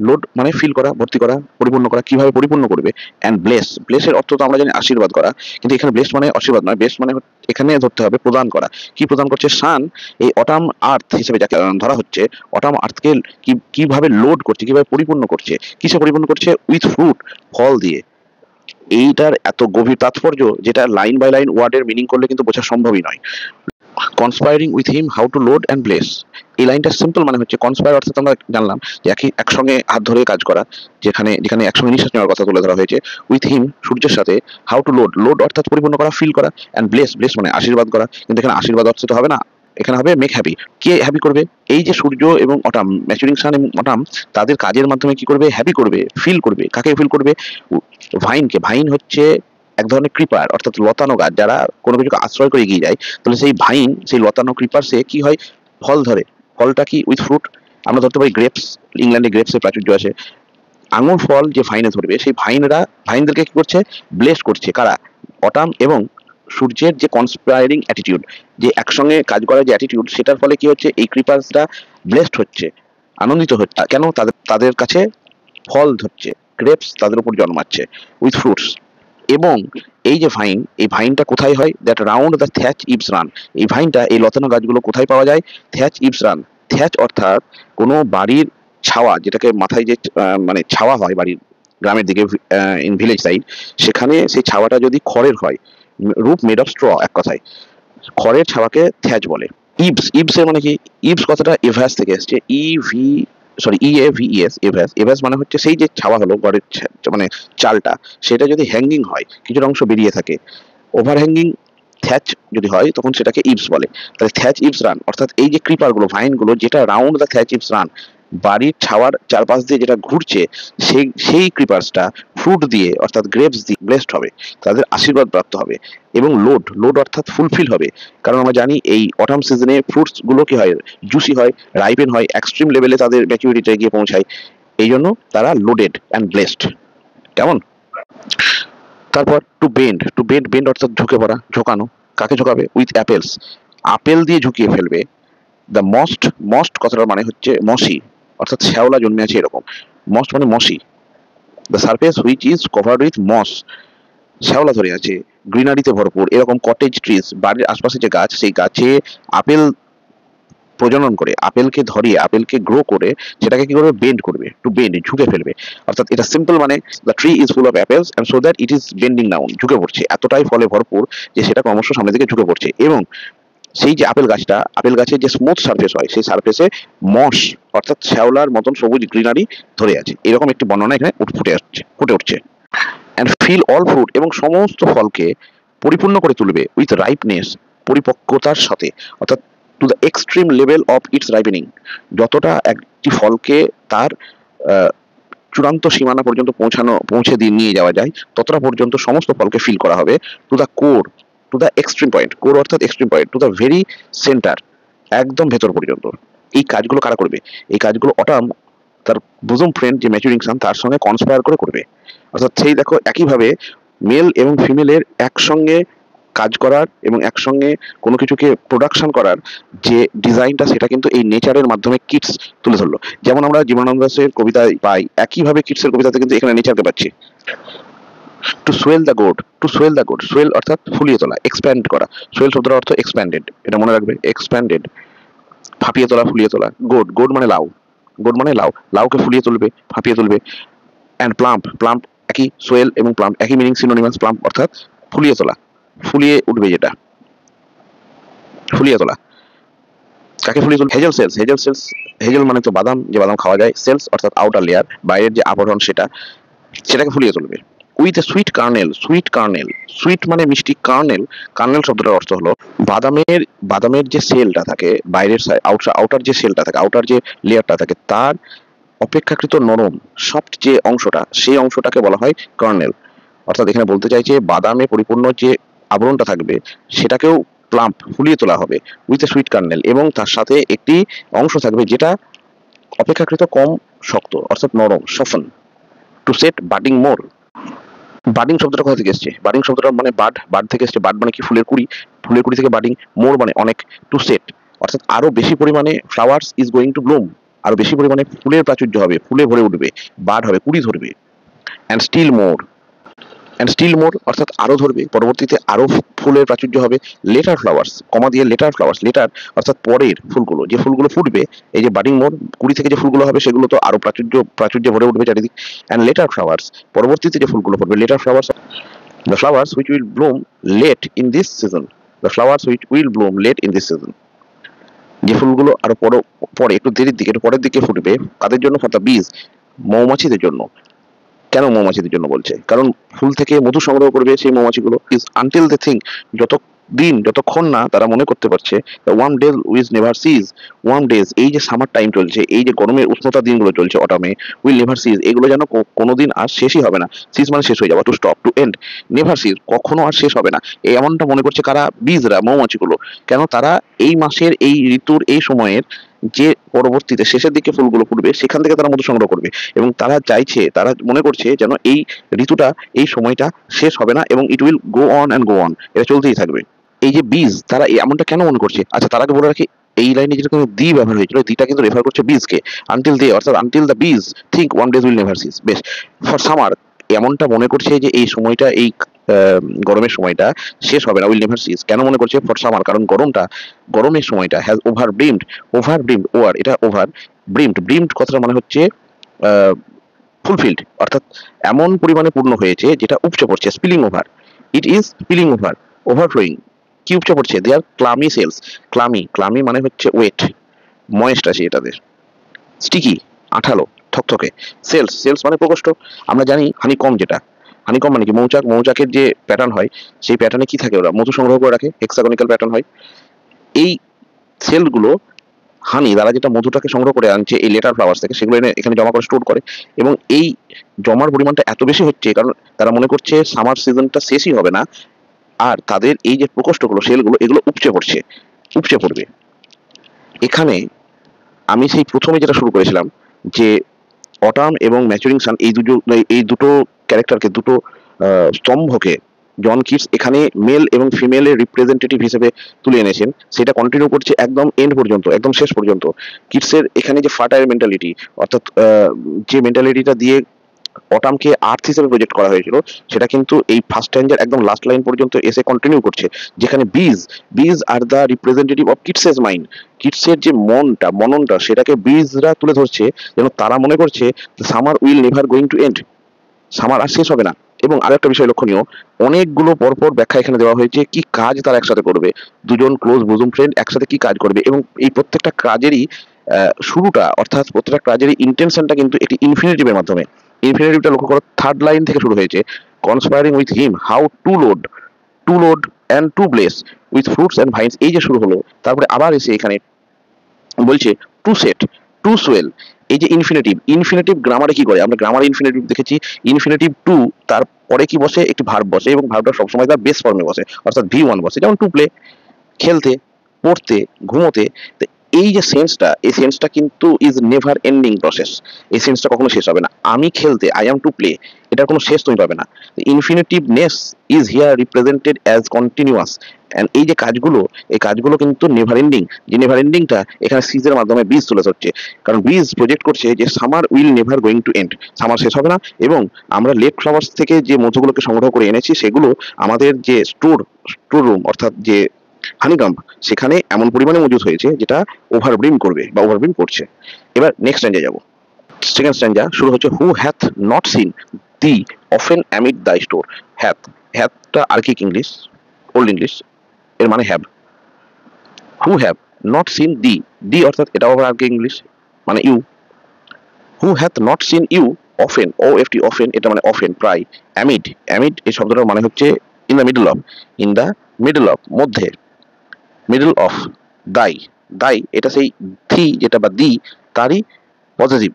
লোড মানে ফিল করা, ভর্তি করা, পরিপূর্ণ করা। কিভাবে পরিপূর্ণ করবে? অ্যান্ড ব্লেস, ব্লেসের অর্থ তো আমরা জানি আশীর্বাদ করা, কিন্তু এখানে ব্লেস মানে আশীর্বাদ নয়, ব্লেস মানে এখানে ধরতে হবে প্রদান করা। কি প্রদান করছে? সান এই অটাম আর্থ হিসেবে যাকে ধরা হচ্ছে, অটাম আর্থকে কিভাবে লোড করছে, কিভাবে পরিপূর্ণ করছে? কিসে পরিপূর্ণ করছে? উইথ ফ্রুট, ফল দিয়ে। এইটার এত গভীর তাৎপর্য, যেটা লাইন বাই লাইন ওয়ার্ডের মিনিং করলে কিন্তু বোঝা সম্ভবই নয়। Conspiring with him, how to load and bless. এই লাইনটা সিম্পল মানে হচ্ছে, কনস্পায়ার অর্থাৎ আমরা জানলাম যে একসঙ্গে হাত ধরে কাজ করা, যেখানে একসঙ্গে নিঃশ্বাস নেওয়ার কথা তুলে ধরা হয়েছে। উইথ হিম, সূর্যের সাথে। হাউ টু লোড, লোড অর্থাৎ পরিপূর্ণ করা, ফিল করা। অ্যান্ড ব্লেস, ব্লেস মানে আশীর্বাদ করা। কিন্তু এখানে আশীর্বাদ অর্থ তো হবে না, এখানে হবে মেক হ্যাপি। কে হ্যাপি করবে? এই যে সূর্য এবং অটাম, ম্যাচুরিং সান এবং অটাম, তাদের কাজের মাধ্যমে কি করবে? হ্যাপি করবে, ফিল করবে। কাকে ফিল করবে? ভাইনকে। ভাইন হচ্ছে এক ধরনের ক্রিপার, অর্থাৎ লতানো গাছ, যারা কোনো কিছুকে আশ্রয় করে এগিয়ে যায়। তাহলে সেই ভাইন, সেই লতানো ক্রিপার, সে কি হয়? ফল ধরে। ফলটা কি? With fruit. আমরা ধরতে পারি গ্রেপস, ইংল্যান্ডে গ্রেপসের প্রাচুর্য আছে। আঙুর ফল যে ভাইনে ধরবে সেই ভাইনদেরকে কি করছে, ব্লেস করছে কারা, অটাম এবং সূর্যের যে কনস্পায়ারিং অ্যাটিটিউড, যে একসঙ্গে কাজ করার যে অ্যাটিটিউড, সেটার ফলে কি হচ্ছে, এই ক্রিপার্সরা ব্লেসড হচ্ছে, আনন্দিত হচ্ছে। কেন, তাদের তাদের কাছে ফল ধরছে, গ্রেপস তাদের উপর জন্মাচ্ছে উইথ ফ্রুটস। এবং এই যে ভাইন, এই ভাইনটা কোথায় হয়, দ্যাট রাউন্ড দ্য থ্যাচ ইভস রান, এই ভাইনটা, এই লতানো গাছগুলো কোথায় পাওয়া যায়, থ্যাচ ইভস রান। থ্যাচ অর্থাৎ কোনো বাড়ির ছাওয়া, যেটাকে মাথায় যে মানে ছাওয়া হয় বাড়ির, গ্রামের দিকে, ইন ভিলেজ সাইড, সেখানে সেই ছাওয়াটা যদি খড়ের হয়, রুফ মেড অফ স্ট্র, এক কথায় খড়ের ছাওয়াকে থ্যাচ বলে। ইভস, ইভস এর মানে কি, ইভস কথাটা এভাস থেকে এসেছে, EAVES, এভাস। এভাস মানে হচ্ছে সেই যে ছাওয়া হলো ঘরের মানে চালটা, সেটা যদি হ্যাঙ্গিং হয়, কিছুটা অংশ বেরিয়ে থাকে, ওভার হ্যাঙ্গিং থ্যাচ যদি হয়, তখন সেটাকে ইভস বলে। তাহলে থ্যাচ ইভস রান অর্থাৎ এই যে ক্রিপার গুলো, ভাইন গুলো, যেটা রাউন্ড দ্য থ্যাচ ইভস রান, বাড়ির ছাওয়ার চারপাশ দিয়ে যেটা ঘুরছে, সেই ক্রিপার্সটা ফ্রুট দিয়ে অর্থাৎ গ্রেপস দিয়ে ব্লেসড হবে, তাদের আশীর্বাদ প্রাপ্ত হবে। এবং লোড, লোড অর্থাৎ ফুলফিল হবে। কারণ আমরা জানি এই অটাম সিজনে ফ্রুটস গুলো কি হয়, জুসি হয়, রাইপেন হয়, এক্সট্রিম লেভেলে তাদের ম্যাচুরিটিতে গিয়ে পৌঁছায়। এই জন্য তারা লোডেড অ্যান্ড ব্লেসড। কেমন? তারপর to bend, to bend, bend অর্থাৎ ঝুঁকে পড়া, ঝোঁকানো। কাকে ঝোঁকাবে, উইথ অ্যাপেলস, আপেল দিয়ে ঝুঁকিয়ে ফেলবে। দ্য মস্ট, মস্ট কথাটার মানে হচ্ছে মসি, অর্থাৎ শ্যাওলা জন্মে আছে এরকম, মস্ট মানে mossy. The surface which is covered with moss, শ্যাওলা ধরে আছে, গ্রিনারিতে ভরপুর, এরকম কটেজ ট্রিজ, বাড়ির আশপাশে যে গাছ, সেই গাছে আপেল প্রজনন করে, আপেলকে ধরিয়ে, আপেলকে গ্রো করে, সেটাকে কি করবে, বেন্ড করবে, টু বেন্ড, ঝুঁকে ফেলবে। অর্থাৎ এটা সিম্পল মানে, the tree is full of apples and so that it is bending down, ঝুঁকে পড়ছে, এতটাই ফলে ভরপুর যে সেটা ক্রমশ সামনের দিকে ঝুঁকে পড়ছে। এবং সেই যে আপেল গাছটা, আপেল গাছের যে স্মুথ সারফেস হয়, সেই সারফেসে মস অর্থাৎ শ্যাওলার মতন সবুজ গ্রিনারি ধরে আছে, এরকম একটি বর্ণনা এখানে ফুটে উঠছে। অ্যান্ড ফিল অল ফ্রুট, এবং সমস্ত ফলকে পরিপূর্ণ করে তুলবে, উইথ রাইপনেস, পরিপক্কতার সাথে, অর্থাৎ to the extreme level of its ripening, যতটা একটি ফলকে তার চূড়ান্ত সীমানা পর্যন্ত পৌঁছে দিয়ে নিয়ে যাওয়া যায়, ততটা পর্যন্ত সমস্ত ফলকে ফিল করা হবে। To the core, to the extreme point, core অর্থাৎ extreme point, to the very centre, একদম ভেতর পর্যন্ত। এই কাজগুলো কারা করবে, এই কাজগুলো অটাম তার বুজুম ফ্রেন্ড যে ম্যাচুরিং সান, তার সঙ্গে কনস্পায়ার করে করবে। অর্থাৎ সেই দেখো, একইভাবে মেল এবং ফিমেলের একসঙ্গে কাজ করার এবং একসঙ্গে কোনো কিছুকে প্রোডাকশন করার যে ডিজাইনটা, সেটা কিন্তু এই নেচারের মাধ্যমে কিডস তুলে ধরলো। যেমন আমরা জীবনানন্দ দাশের কবিতায় পাই, একইভাবে কিডসের কবিতাতে কিন্তু এখানে নেচারকে পাচ্ছি। Two Soyel the গোড, two Soyel the গোড, Soyel অর্থাৎ ফুলিয়ে তোলা, এক্সপ্যান্ড করা, সোয়েল শব্দের অর্থ এক্সপ্যান্ডেড, এটা মনে রাখবে, এক্সপ্যান্ডেড, ফাঁপিয়ে তোলা, ফুলিয়ে তোলা। গোড, গোড মানে লাউ, গোড মানে লাউ, লাউকে ফুলিয়ে তুলবে, ফাঁপিয়ে তুলবে। অ্যান্ড প্লাম্প, প্লাম্প একই, সোয়েল এবং প্লাম্প একই মিনিং, সিনোনিমাস। প্লাম্প অর্থাৎ ফুলিয়ে তোলা, ফুলিয়ে উঠবে যেটা, ফুলিয়ে তোলা। কাকে ফুলিয়ে তুলবে, hazel shells, hazel shells, hazel মানে তো বাদাম, যে বাদাম খাওয়া যায়, সেলস অর্থাৎ আউটার লেয়ার, বাইরের যে আবরণ, সেটাকে ফুলিয়ে তুলবে। With a sweet kernel, sweet kernel, sweet মানে মিষ্টি, কার্নেল, কার্নেল শব্দটার অর্থ হলো বাদামের, বাদামের যে সেলটা থাকে, বাইরের আউটার যে সেলটা থাকে, আউটার যে লেয়ারটা থাকে, তার অপেক্ষাকৃত নরম সফট যে অংশটা, সেই অংশটাকে বলা হয় কার্নেল। অর্থাৎ এখানে বলতে চাইছে বাদামে পরিপূর্ণ যে আবরণটা থাকবে, সেটাকেও প্লাম্প, ফুলিয়ে তোলা হবে উইথ এ সুইট কার্নেল, এবং তার সাথে একটি অংশ থাকবে যেটা অপেক্ষাকৃত কম শক্ত, অর্থাৎ নরম, সফন। টু সেট বাডিং মোর, বাডিং শব্দটা কোথা থেকে এসছে, বাডিং শব্দটা মানে বাড, বাড থেকে এসছে, বাড মানে কি, ফুলের কুড়ি, ফুলের কুড়ি থেকে বাডিং, মোর মানে অনেক, টু সেট অর্থাৎ আরো বেশি পরিমাণে, flowers is going to bloom, আরো বেশি পরিমাণে ফুলের প্রাচুর্য হবে, ফুলে ভরে উঠবে, বাড হবে, কুড়ি ধরবে। And still more, and still more অর্থাৎ আরো ধরবে, পরবর্তীতে আরো ফুলের প্রাচুর্য হবে। লেটার ফ্লাওয়ার্স, কমা দিয়ে লেটার ফ্লাওয়ার্স, লেটার অর্থাৎ পরের ফুলগুলো, যে ফুলগুলো ফুটবে, এই যে বাডিং মোর, কুড়ি থেকে যে ফুলগুলো হবে, সেগুলো তো আরো প্রাচুর্যে ভরে উঠবে চারিদিক। অ্যান্ড লেটার ফ্লাওয়ার্স, পরবর্তীতে যে ফুলগুলো ফুটবে, letter flowers, the flowers which will bloom late in this season, the flowers which will bloom late in this season, যে ফুলগুলো আরো পরে একটু দেরির দিকে, একটু পরের দিকে ফুটবে, কাদের জন্য, ফর দ্য বীজ, মৌমাছিদের জন্য। কেন মৌমাছিদের জন্য বলছে, কারণ ফুল থেকে মধু সংগ্রহ করবে সেই মৌমাছিগুলো। ইজ আনটিল দে থিঙ্ক, যতক্ষণ না তারা মনে করতে পারছে, warm days will never cease, warm days এই যে সামার টাইম চলছে, এই যে গরমের উষ্ণতার দিনগুলো চলছে অটামে, উইল নেভার সিজ এগুলো যেন কোনোদিন আর শেষই হবে না। সিজ মানে শেষ হয়ে যাওয়া, to stop, to end, never cease কখনো আর শেষ হবে না, এই এমনটা মনে করছে কারা, বীজরা, মৌমাছিগুলো। কেন, তারা এই মাসের, এই ঋতুর, এই সময়ের যে পরবর্তীতে শেষের দিকে ফুলগুলো ফুটবে সেখান থেকে তারা মধু সংগ্রহ করবে, এবং তারা চাইছে, তারা মনে করছে যেন এই ঋতুটা, এই সময়টা শেষ হবে না এবং it will go on and go on, এটা চলতেই থাকবে। এই যে বীজ, তারা এমনটা কেন মনে করছে? আচ্ছা, তার আগে বলে রাখি, এই লাইনে যেটা কিন্তু দি ব্যবহার হয়েছিল, দিটা কিন্তু রেফার করছে বীজকে। আনটিল দে, অর্থাৎ until the bees think warm days will never cease. বেশ, ফর সামার এমনটা মনে করছে যে এই সময়টা, এই গরমের সময়টা শেষ হবে না, উইল নেভার সিজ। কেন মনে করছে ফর সামার? কারণ গরমের সময়টা হ্যাজ ওভার ব্রিমড, ওভার, এটা ওভার ব্রিমড কথাটা মানে হচ্ছে ফুলফিল্ড, অর্থাৎ এমন পরিমাণে পূর্ণ হয়েছে যেটা উপচে পড়ছে, spilling over. It is spilling over, overflowing. কি উপচে পড়ছে? দে আর ক্লামি সেলস। ক্লামি মানে হচ্ছে ওয়েট, ময়েস্ট আছে এটাতে। স্টিকি, আঠালো, থকথকে। সেলস মানে প্রকোষ্ঠ। আমরা জানি হানিকম, যেটা হানিকম মানে কি? মৌচাকের যে প্যাটার্ন হয়, সেই প্যাটার্নে কি থাকে? ওরা মধু সংগ্রহ করে রাখে, হেক্সাগনিক্যাল প্যাটার্ন হয়। এই সেলগুলো হানি দ্বারা যেটা মধুটাকে সংগ্রহ করে আনছে এই লেটার ফ্লাওয়ার্স থেকে, সেগুলো এনে এখানে জমা করে স্টোর করে, এবং এই জমার পরিমাণটা এত বেশি হচ্ছে কারণ তারা মনে করছে সামার সিজনটা শেষই হবে না, আর তাদের এই যে প্রকোষ্ঠগুলো, সেলগুলো, এগুলো উপচে পড়বে। এখানে আমি সেই প্রথমে যেটা শুরু করেছিলাম, যে অটাম এবং ম্যাচুরিং সান, এই দুটো ক্যারেক্টারকে, দুটো স্তম্ভকে জন কিটস এখানে মেল এবং ফিমেলের রিপ্রেজেন্টেটিভ হিসেবে তুলে এনেছেন, সেটা কন্টিনিউ করছে একদম এন্ড পর্যন্ত, একদম শেষ পর্যন্ত। কিটসের এখানে যে ফার্টাইল মেন্টালিটি, অর্থাৎ যে মেন্টালিটিটা দিয়ে অটামকে আর্থ হিসেবে প্রজেক্ট করা হয়েছিল, সেটা কিন্তু এই ফার্স্ট স্ট্যান্ডার একদম লাস্ট লাইন পর্যন্ত এসে কন্টিনিউ করছে, যেখানে bees are the representative of Keats's mind. কিটসের যে মননটা সেটাকে বিজরা তুলে ধরছে, যেন তারা মনে করছে summer will never going to end, summer আর শেষ হবে না। এবং আরেকটা বিষয় লক্ষণীয়, অনেকগুলো পরপর ব্যাখ্যা এখানে দেওয়া হয়েছে কি কাজ তারা একসাথে করবে, দুজন ক্লোজ বুজুম ফ্রেন্ড একসাথে কি কাজ করবে, এবং এই প্রত্যেকটা কাজেরই শুরুটা, অর্থাৎ প্রত্যেকটা কাজেরই ইন্টেনশনটা কিন্তু একটি ইনফিনিটিভের মাধ্যমে। ইনফিনিটিভটা লক্ষ্য করো, থার্ড লাইন থেকে শুরু হয়েছে, conspiring with him how to load and to bless with fruits and vines, এই যে শুরু হলো, তারপরে আবার এসে এখানে বলছে টু সেট, টু সোয়েল। এই যে ইনফিনিটিভ গ্রামারে কি করে? আমরা গ্রামারে ইনফিনিটিভ দেখেছি, ইনফিনিটিভ টু, তারপরে কি বসে? একটি ভার্ব বসে, এবং ভার্বটা সবসময় তার বেস ফর্মে বসে, অর্থাৎ V1 বসে, যেমন টু প্লে, খেলতে, পড়তে, ঘুমোতে। তো এই যে সেন্সটা, এই সেন্সটা কিন্তু ইজ নেভার এন্ডিং প্রসেস। এই সেন্সটা কখনো শেষ হবে না। আমি খেলতে, আই এম টু প্লে, এটার কোনো শেষ তুমি পাবে না। Infinitiveness is here represented as continuous, and এই যে কাজগুলো, এই কাজগুলো কিন্তু নেভার এন্ডিং। যে নেভার এন্ডিংটা এখানে সিজের মাধ্যমে বীজ তুলে ধরছে, কারণ বীজ প্রজেক্ট করছে যে summer will never going to end, summer শেষ হবে না। এবং আমরা লেট ফ্লাওয়ার্স থেকে যে মধুগুলোকে সংগ্রহ করে এনেছি, সেগুলো আমাদের যে স্টোর রুম, অর্থাৎ যে হানিকাম্ব, সেখানে এমন পরিমাণে মজুদ হয়েছে যেটা ওভারব্রিম করবে বা ওভারব্রিম করছে। এবার নেক্সট স্ট্যান্ডে যাব। সেকেন্ড স্ট্যান্ডা শুরু হচ্ছে, who hath not seen thee often amid thy store. হ্যাথটা আর্কিক ইংলিশ, ওল্ড ইংলিশ, এর মানে have. Who have not seen thee অর্থাৎ এটাও আবার আর্কিক ইংলিশ, মানে you. Who hath not seen you often, often, এটা মানে অফেন, প্রায়। অ্যামিড এই শব্দটার মানে হচ্ছে ইন দ্য মিডল অফ, মধ্যে, মিডল অফ। দাই এটা সেই থি যেটা বা দি, তারই পজিটিভ।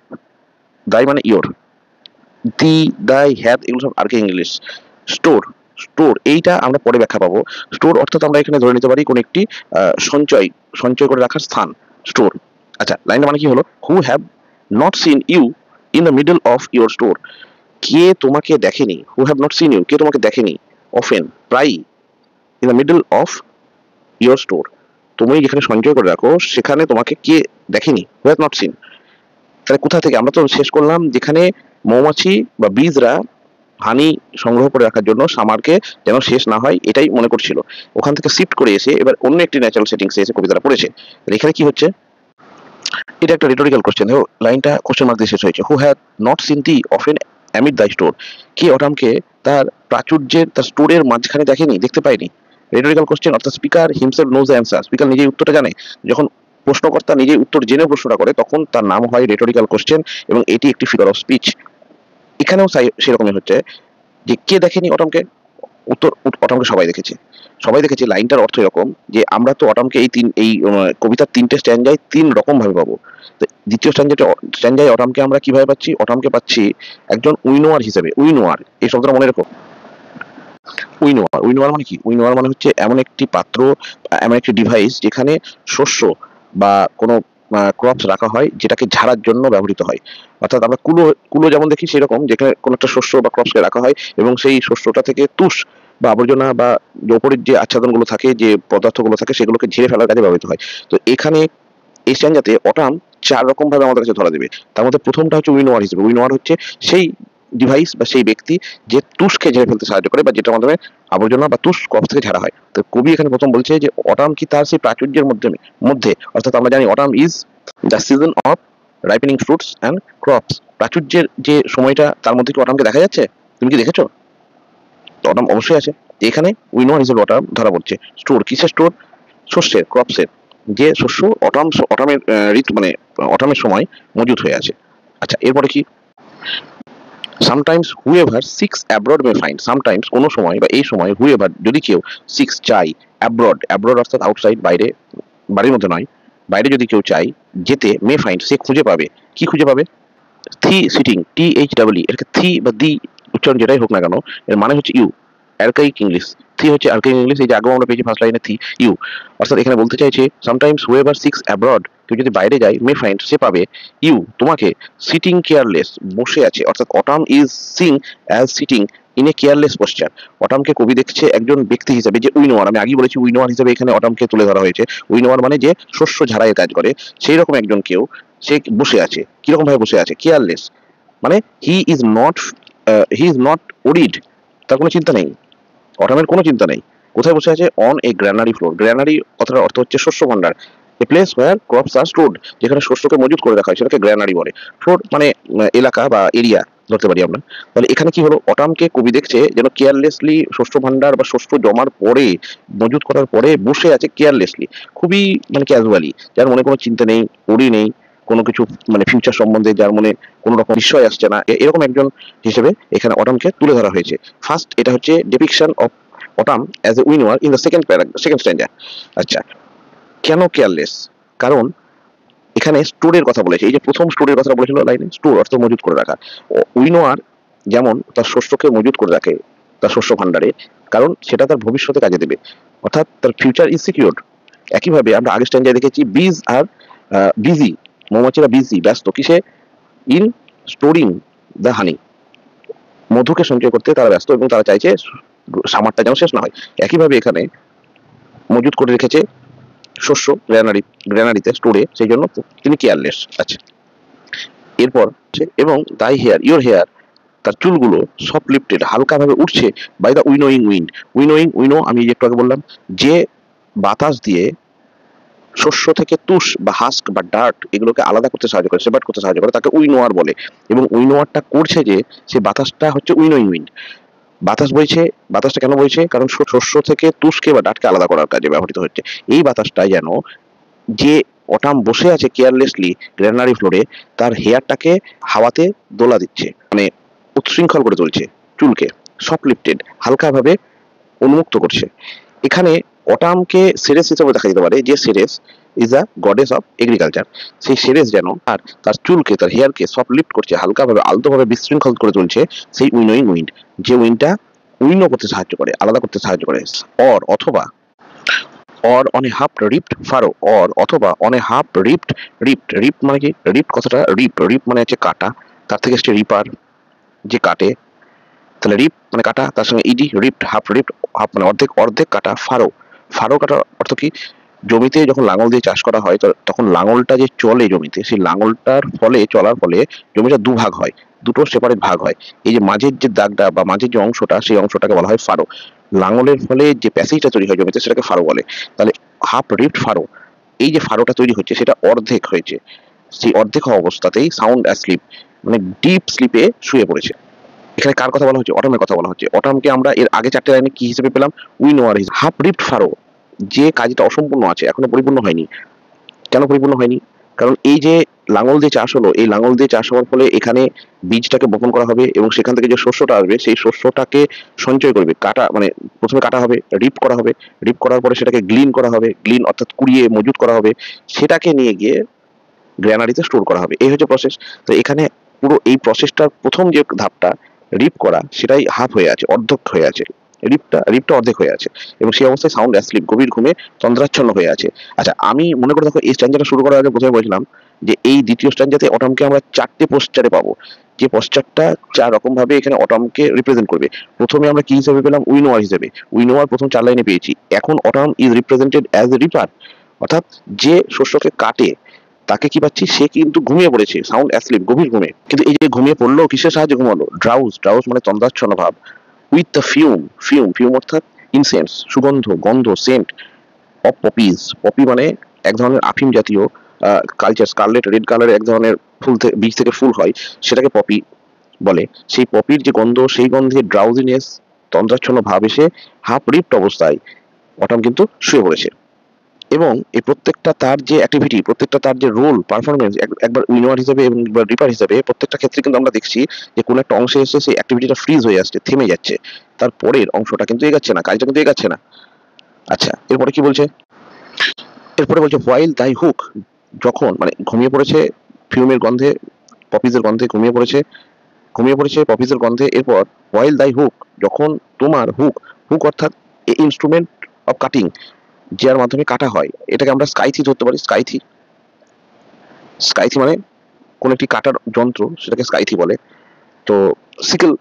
দাই মানে ইয়োর। দি, দাই, হ্যাভ, এগুলো সব আর্কিক ইংলিশ। স্টোর এইটা আমরা পরে ব্যাখ্যা পাবো। স্টোর অর্থাৎ আমরা এখানে ধরে নিতে পারি কোন একটি সঞ্চয় করে রাখার স্থান, স্টোর। আচ্ছা, লাইনটা মানে কি হলো? Who have not seen you in the middle of your store. কে তোমাকে দেখেনি? Who have not seen you, কে তোমাকে দেখেনি? অফেন, প্রায়ই। In the middle of your store, তুমি যেখানে সঞ্চয় করে রাখো সেখানে তোমাকে কে দেখেনি? Who have not seen. তাহলে কোথা থেকে? আমরা তো শেষ করলাম যেখানে মৌমাছি বা বীজরা হানি সংগ্রহ করে রাখার জন্য সামারকে যেন শেষ না হয় এটাই মনে করছিল, ওখান থেকে শিফট করে এসে এবার অন্য একটি ন্যাচারাল সেটিংসে এসে কবিতাটা পড়েছে। এখানে কি হচ্ছে? এটা একটা রিটোরিক্যাল কোশ্চেন। দেখো লাইনটা কোশ্চেন মার্ক দিয়ে শেষ হয়েছে, who had not seen thee often amid the store. কে অটামকে তার প্রাচুর্যের, তার স্টোরের মাঝখানে দেখেনি, দেখতে পায়নি? রিটোরিক্যাল কোশ্চেন, অর্থাৎ speaker himself knows the answer. Speaker নিজেই উত্তরটা জানে। যখন প্রশ্নকর্তা নিজেই উত্তর জেনে প্রশ্নটা করে তখন তার নাম হয় রিটোরিক্যাল কোশ্চেন, এবং এটি একটি ফিগার অফ স্পিচ। এখানেও সেরকমই হচ্ছে যে কে দেখেনি অটমকে? উত্তর, অটমকে সবাই দেখেছে। লাইনটার অর্থ এরকম যে আমরা তো অটমকে এই কবিতার তিনটে স্ট্যান্ডায় তিন রকম ভাবে পাবো। তো দ্বিতীয় স্ট্যান্ডায় অটমকে আমরা কিভাবে পাচ্ছি? অটমকে পাচ্ছি একজন উইনোয়ার হিসেবে। উইনোয়ার এই শব্দটা মনে রেখো। উইনোয়ার মানে কি? উইনোয়ার মানে হচ্ছে এমন একটি পাত্র, এমন একটি ডিভাইস যেখানে শস্য বা কোনো ক্রপস রাখা হয় যেটাকে ঝাড়ার জন্য ব্যবহৃত হয়। অর্থাৎ আমরা কুলো কুলো যেমন দেখি সেরকম, যেখানে কোনো একটা শস্য বা ক্রপসকে রাখা হয় এবং সেই শস্যটা থেকে তুষ বা আবর্জনা বা যে ওপরের যে আচ্ছাদনগুলো থাকে, যে পদার্থগুলো থাকে, সেগুলোকে ঝেড়ে ফেলার কাজে ব্যবহৃত হয়। তো এখানে এই স্ট্যাঞ্জাতে অটাম ৪ রকম ভাবে আমাদের কাছে ধরা দেবে। তার মধ্যে প্রথমটা হচ্ছে উইনোয়ার হিসেবে। উইনোয়ার হচ্ছে সেই ডিভাইস বা সেই ব্যক্তি যে তুষকে ঝেড়ে ফেলতে সাহায্য করে বা যেটার মাধ্যমে আবর্জনা বা তুষ ক্রপস থেকে ঝাড়া হয়। তো কবি এখানে প্রথম বলছে যে অটাম কি তার সেই প্রাচুর্যের মধ্যে অর্থাৎ আমরা জানি autumn is the season of ripening fruits and crops. প্রাচুর্যের যে সময়টা, তার মধ্যে কি অটামকে দেখা যাচ্ছে? তুমি কি দেখেছো? অটাম অবশ্যই আছে। এখানে উইনোয়ার হিসেবে অটাম ধরা পড়ছে। স্টোর কিসের স্টোর? শস্যের, ক্রপসের। যে শস্য অটামের ঋতু মানে অটামের সময় মজুত হয়ে আছে। আচ্ছা, এরপরে কি? সামটাইমস হুএভার সিক্স অ্যাব্রড মে ফাইন্ড। সামটাইমস কোনো সময় বা এই সময় হুএভার যদি কেউ সিক্স চাই অ্যাব্রড, অ্যাব্রড অর্থাৎ আউটসাইড, বাইরে, বাড়ির মধ্যে নয়, বাইরে যদি কেউ চাই যেতে, মে ফাইন্ড সে খুঁজে পাবে। কি খুঁজে পাবে? থি সিটিং, THEE, এটাকে থি বা দি উচ্চারণ যেটাই হোক না কেন, এর মানে হচ্ছে ইউ, অ্যারকাইক ইংলিশ। থি হচ্ছে অ্যারকাইক ইংলিশ, এই যে আগেও আমরা পেয়েছি ফার্স্ট লাইনে থি, ইউ। অর্থাৎ এখানে বলতে চাইছে সামটাইমস হুএভার সিক্স অ্যাব্রড, কেউ যদি বাইরে যায়, মে ফাইন্ড সে পাবে, ইউ তোমাকে, সিটিং কেয়ারলেস, বসে আছে। অর্থাৎ autumn is seen as sitting in a careless posture. অটামকে কবি দেখছে একজন ব্যক্তি হিসেবে, যে উইনোয়ার, আমি আগেই বলেছি উইনোয়ার হিসেবে এখানে অটামকে তুলে ধরা হয়েছে। উইনোয়ার মানে যে শস্য ঝাড়াইয়ের কাজ করে, সেই রকম একজন কেউ, সে বসে আছে। কিরকম ভাবে বসে আছে? কেয়ারলেস, মানে হি ইজ নট ওরিড, তার কোনো চিন্তা নেই, অটামের কোনো চিন্তা নেই। কোথায় বসে আছে? On a গ্র্যানারি floor. গ্র্যানারি কথাটার অর্থ হচ্ছে শস্য ভান্ডার। A place where crops are stored, যেখানে শস্যকে মজুত করে রাখা হয় সেটাকে গ্র্যানারি বলে। ফ্লোর মানে এলাকা বা এরিয়া ধরতে পারি আমরা। তাহলে এখানে কি হলো? অটামকে কবি দেখছে যেন কেয়ারলেসলি শস্য ভান্ডার বা শস্য জমার পরে, মজুত করার পরে বসে আছে কেয়ারলেসলি, খুবই মানে ক্যাজুয়ালি, যার মনে কোনো চিন্তা নেই, ওরি নেই, কোনো কিছু মানে ফিউচার সম্বন্ধে যার মনে কোনো রকম নিশ্চয় আসছে না, এরকম একজন হিসেবে এখানে অটামকে তুলে ধরা হয়েছে। ফার্স্ট, এটা হচ্ছে depiction of autumn as a winnower in the second stanza. আচ্ছা, কেন কেয়ারলেস? কারণ এখানে স্টোরের কথা বলেছে। এই যে প্রথম স্টোরের কথা বলেছিল লাইনে, স্টোর অর্থ মজুত করে রাখা। উইনোয়ার যেমন তার শস্যকে মজুত করে রাখে তার শস্য ভান্ডারে, কারণ সেটা তার ভবিষ্যতে কাজে দেবে, অর্থাৎ তার ফিউচার ইজ সিকিউরড। একইভাবে আমরা আগের স্ট্যান্ডার্ডে দেখেছি বিজ আর বিজি, মৌমাছিরা বিজি, ব্যস্ত কিসে? ইন স্টোরিং দ্য হানি, মধুকে সঞ্চয় করতে তারা ব্যস্ত এবং তারা চাইছে সামারটা যেন শেষ না হয়। একইভাবে এখানে মজুত করে রেখেছে শস্য গ্র্যানারিতে, স্টোরে, সেই জন্য তিনি কেয়ারলেস। আচ্ছা, এরপর এবং দাই হেয়ার, ইওর হেয়ার, তার চুলগুলো সফট লিফটেড, হালকাভাবে উঠছে, বাই দ্য উইনোয়িং উইন্ড। উইনো আমি একটু আগে বললাম, যে বাতাস দিয়ে শস্য থেকে তুষ বা হাস্ক বা ডার্ট এগুলোকে আলাদা করতে সাহায্য করে, সেপারেট করতে সাহায্য করে, তাকে উইনোয়ার বলে। এবং উইনোয়ারটা করছে যে, সে বাতাসটা হচ্ছে উইনোয়িং উইন্ড। বাতাস বইছে, বাতাসটা কেন বইছে? কারণ শস্য থেকে তুষকে বা ডাঁটকে আলাদা করার কাজে ব্যবহৃত হচ্ছে। এই বাতাসটা যেন যে অটাম বসে আছে কেয়ারলেসলি গ্র্যানারি ফ্লোরে, তার হেয়ারটাকে হাওয়াতে দোলা দিচ্ছে, মানে উচ্ছৃঙ্খল করে তুলছে, চুলকে সফট লিফটেড, হালকাভাবে উন্মুক্ত করছে। এখানে অটামকে সেরেস হিসেবে দেখা যেতে পারে, যে Ceres is a goddess of agriculture. সেই সেরেস যেন আর তার চুলকে, তার হেয়ারকে সফট লিফট করছে, হালকাভাবে আলতোভাবে বিশৃঙ্খল করে তুলছে, সেই উইনোয়িং উইন্ড, যে উইন্ডটা উইনো করতে সাহায্য করে, আলাদা করতে সাহায্য করে। অথবা on a half ripped Faro, অথবা অন এ হাফ রিপড মানে কি? রিপড কথাটা রিপ মানে হচ্ছে কাটা, তার থেকে এসছে রিপার, যে কাটে। তাহলে রিপ মানে কাটা, তার সঙ্গে ইডি, রিপড, হাফ মানে অর্ধেক, অর্ধেক কাটা। ফারো কাটার অর্থ কি? জমিতে যখন লাঙল দিয়ে চাষ করা হয়, তখন লাঙলটা যে চলে জমিতে, সেই লাঙলটার ফলে, চলার ফলে জমিটা দুভাগ হয়, দুটো সেপারেট ভাগ হয়। এই যে মাঝের যে দাগটা বা মাঝের যে অংশটা, সেই অংশটাকে বলা হয় ফারো। লাঙলের ফলে যে প্যাসেজটা তৈরি হয় জমিতে, সেটাকে ফারো বলে। তাহলে হাফ রিপড ফারো, এই যে ফারোটা তৈরি হচ্ছে সেটা অর্ধেক হয়েছে। সেই অর্ধেক হওয়া অবস্থাতেই সাউন্ড অ্যাসলিপ, মানে ডিপ স্লিপে শুয়ে পড়েছে। এখানে কার কথা বলা হচ্ছে? অটামের কথা বলা হচ্ছে। অটামকে আমরা এর আগে 4টে লাইনে কি হিসেবে পেলাম? উইনোয়ার হিসেবে। হাফ রিপড ফারো, যে কাজটা অসম্পূর্ণ আছে, এখনো পরিপূর্ণ হয়নি। কেন পরিপূর্ণ হয়নি? কারণ এই যে লাঙল দিয়ে চাষ হলো, এই লাঙল দিয়ে চাষ হওয়ার ফলে এখানে বীজটাকে বপন করা হবে এবং সেখান থেকে যে শস্যটা আসবে, সেই শস্যটাকে সঞ্চয় করবে, কাটা মানে প্রথমে কাটা হবে, রিপ করা হবে, রিপ করার পরে সেটাকে গ্লিন করা হবে, গ্লিন অর্থাৎ কুড়িয়ে মজুত করা হবে, সেটাকে নিয়ে গিয়ে গ্র্যানারিতে স্টোর করা হবে। এই হচ্ছে প্রসেস। তো এখানে পুরো এই প্রসেসটার প্রথম যে ধাপটা রিপ করা, সেটাই হাফ হয়ে আছে, অর্ধেক হয়ে আছে। রিপটা অর্ধেক হয়ে আছে এবং সেই অবস্থায় সাউন্ড অ্যাসলিপ, গভীর ঘুমে তন্দ্রাচ্ছন্ন হয়ে আছে। আচ্ছা, আমি মনে করে দেখো এই স্ট্যান্জাটা শুরু করার আগে প্রথমে বলছিলাম যে এই দ্বিতীয় স্ট্যান্জাতে অটমকে আমরা 4টে পোস্টারে পাবো, যে পোস্টারটা 4 রকম ভাবে এখানে অটমকে রিপ্রেজেন্ট করবে। প্রথমে আমরা কি হিসেবে পেলাম? উইনোয়ার হিসেবে। উইনোয়ার প্রথম 4 লাইনে পেয়েছি। এখন autumn is represented as a reaper, অর্থাৎ যে শস্যকে কাটে তাকে কি পাচ্ছি? সে কিন্তু ঘুমিয়ে পড়েছে, সাউন্ড অ্যাসলিপ, গভীর ঘুমে। কিন্তু এই যে ঘুমিয়ে পড়লো, কিসের সাহায্যে ঘুমালো? ড্রাউজ মানে তন্দ্রাচ্ছন্ন ভাব। উইথ দ্য ফিউম অর্থাৎ ইনসেন্স, সুগন্ধ, গন্ধ, সেন্ট অফ পপিজ। পপি মানে এক ধরনের আফিম জাতীয় কালচার, স্কারলেট রেড কালারের এক ধরনের ফুল থেকে, বীজ থেকে ফুল হয়, সেটাকে পপি বলে। সেই পপির যে গন্ধ, সেই গন্ধে ড্রাউজিনেস, তন্দ্রাচ্ছন্ন ভাব এসে হাফ রিপ্ট অবস্থায় অটম কিন্তু শুয়ে পড়েছে। এবং এই প্রত্যেকটা তার যে অ্যাক্টিভিটি, প্রত্যেকটা তার যে রোল পারফরমেন্স, একবার উইনোয়ার হিসেবে এবং একবার রিপার হিসেবে, প্রত্যেকটা ক্ষেত্রে কিন্তু আমরা দেখছি যে কোনো একটা অংশে এসে সেই অ্যাক্টিভিটিটা ফ্রিজ হয়ে আসছে, থেমে যাচ্ছে, তার পরের অংশটা কিন্তু এগাচ্ছে না, কাজটা কিন্তু এগাচ্ছে না। আচ্ছা, এরপরে কি বলছে? এরপরে বলছে হোয়াইল দাই হুক, যখন মানে ঘুমিয়ে পড়েছে ফিউমের গন্ধে, পপিজের গন্ধে ঘুমিয়ে পড়েছে পপিজের গন্ধে। এরপর হোয়াইল দাই হুক, যখন তোমার হুক অর্থাৎ ইনস্ট্রুমেন্ট অফ কাটিং, যার মাধ্যমে কাটা হয়, এটাকে আমরা স্কাইথি ধরতে পারি। স্কাইথি মানে কোন একটি কাটার যন্ত্র, সেটাকে স্কাইথি বলে। তো সিকেল,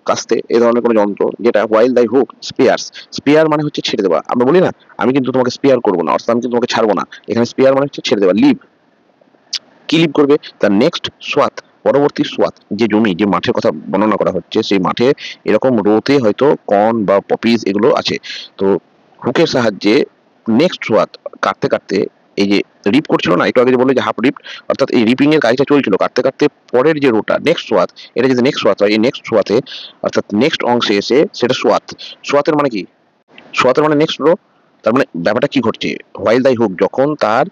কাস্তে, এ ধরনের কোনো যন্ত্র যেটা হোয়াইল দাই হুক স্পেয়ার মানে হচ্ছে ছেড়ে দেওয়া। আমরা বলি না, আমি কিন্তু তোমাকে স্পেয়ার করবো না, অর্থাৎ আমি কিন্তু তোমাকে ছাড়বো না। এখানে স্পেয়ার মানে হচ্ছে ছেড়ে দেওয়া। লিভ, কি লিভ করবে? তার নেক্সট সোয়াত, পরবর্তী সোয়াত, যে জমি, যে মাঠের কথা বর্ণনা করা হচ্ছে, সেই মাঠে এরকম রোতে হয়তো কর্ন বা পপিজ এগুলো আছে। তো হুকের সাহায্যে নেক্সট সোয়াত কাটতে কাটতে, এই যে রিপ করছিল না একটু আগে, যে বললো যে হাফ রিপ, অর্থাৎ এই রিপিং এর কাজটা চলছিল, কাটতে কাটতে পরের যে রোটা নেক্সট সোয়াত, এটা যদি নেক্সট সোয়াত হয়, এই নেক্সট সোয়াতে অর্থাৎ নেক্সট অংশে এসে সেটা সোয়াতের মানে কি? সোয়াতের মানে নেক্সট রো। তার মানে ব্যাপারটা কি ঘটছে? হোয়াইল দাই হুক যখন তার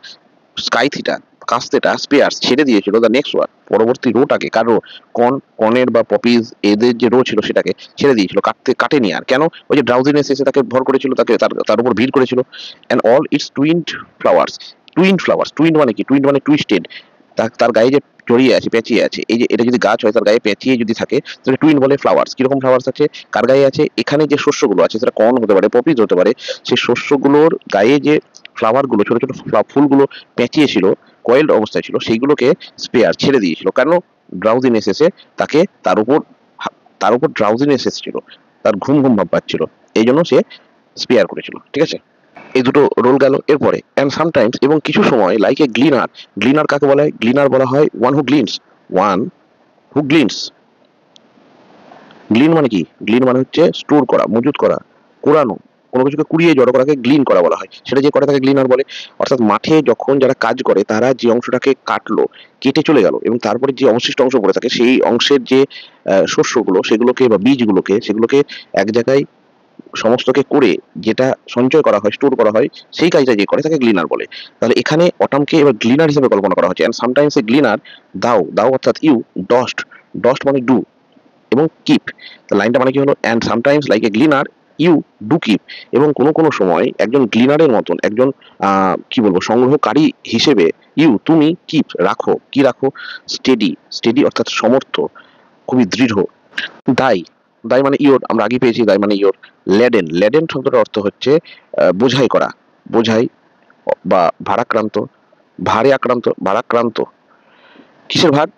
স্কাইথিটা, কাস্তেটা, স্পেয়ার ছেড়ে দিয়েছিল, দ্য নেক্সট ওয়ান, পরবর্তী রোটাকে, কারো কনের বা পপিজ এদের যে রো ছিল সেটাকে ছেড়ে দিয়েছিল, কাটেনি আর। কেন? ওই যে ড্রাউজিনেস এসে তাকে ভর করেছিল, তাকে তার উপর ভিড় করেছিল। অ্যান্ড অল ইটস টুইন্ড মানে কি? টুইন্ড মানে টুইস্টেড, তার গায়ে যে জড়িয়ে আছে, পেঁচিয়ে আছে। এই যে এটা যদি গাছ হয়, তার গায়ে পেঁচিয়ে যদি থাকে, তাহলে টুইন বলে। ফ্লাওয়ার্স, কিরকম ফ্লাওয়ার্স আছে, কার গায়ে আছে? এখানে যে শস্যগুলো আছে, সেটা কর্ন হতে পারে, পপিজ হতে পারে, সেই শস্যগুলোর গায়ে যে ফ্লাওয়ার গুলো, ছোট ছোট ফুলগুলো পেঁচিয়ে ছিল, কয়েলড অবস্থায় ছিল, সেইগুলোকে স্পেয়ার ছেড়ে দিয়েছিল। কেন? ড্রাউজিনেস এসে তাকে তার উপর ড্রাউজিনেস এসেছিল, তার ঘুম ঘুম ভাব পাচ্ছিল, এই জন্য সে স্পেয়ার করেছিল। ঠিক আছে, এই দুটো রোল গেল। এরপরে অ্যান্ড সামটাইমস, এবং কিছু সময়, লাইক এ গ্লিনার কাকে বলা হয়? গ্লিনার বলা হয় ওয়ান হু গ্লিনস। গ্লিন মানে কি? গ্লিন মানে হচ্ছে স্টোর করা, মজুত করা, কোরানো, কোনো কিছুকে কুড়িয়ে জড়ো করাকে গ্লিন করা বলা হয়। সেটা যে করে তাকে গ্লিনার বলে। অর্থাৎ মাঠে যখন যারা কাজ করে, তারা যে অংশটাকে কাটলো, কেটে চলে গেল, এবং তারপরে যে অবশিষ্ট অংশ পড়ে থাকে, সেই অংশের যে শস্যগুলো, সেগুলোকে বা বীজগুলোকে, সেগুলোকে এক জায়গায় সমস্তকে করে যেটা সঞ্চয় করা হয়, স্টোর করা হয়, সেই কাজটা যে করে তাকে গ্লিনার বলে। তাহলে এখানে অটামকে এবার গ্লিনার হিসেবে কল্পনা করা হচ্ছে। এন্ড সামটাইমস এ গ্লিনার দাও অর্থাৎ ইউ, ডস্ট মানে ডু, এবং কিপ। লাইনটা মানে কি হলো? And sometimes like a gleaner you do keep, এবং কোনো সময় একজন গ্লিনারের মতন, একজন কি বলবো, সংগ্রহকারী হিসেবে তুমি কিপ রাখো। কি রাখো? স্টেডি অর্থাৎ সমর্থ, খুবই দৃঢ়। দাই দাই মানে ইয়োর, আমরা আগে পেয়েছি দাই মানে ইয়োর। লেডেন শব্দটার অর্থ হচ্ছে বোঝাই করা, বোঝাই বা ভারাক্রান্ত, ভারাক্রান্ত। কিসের ভার?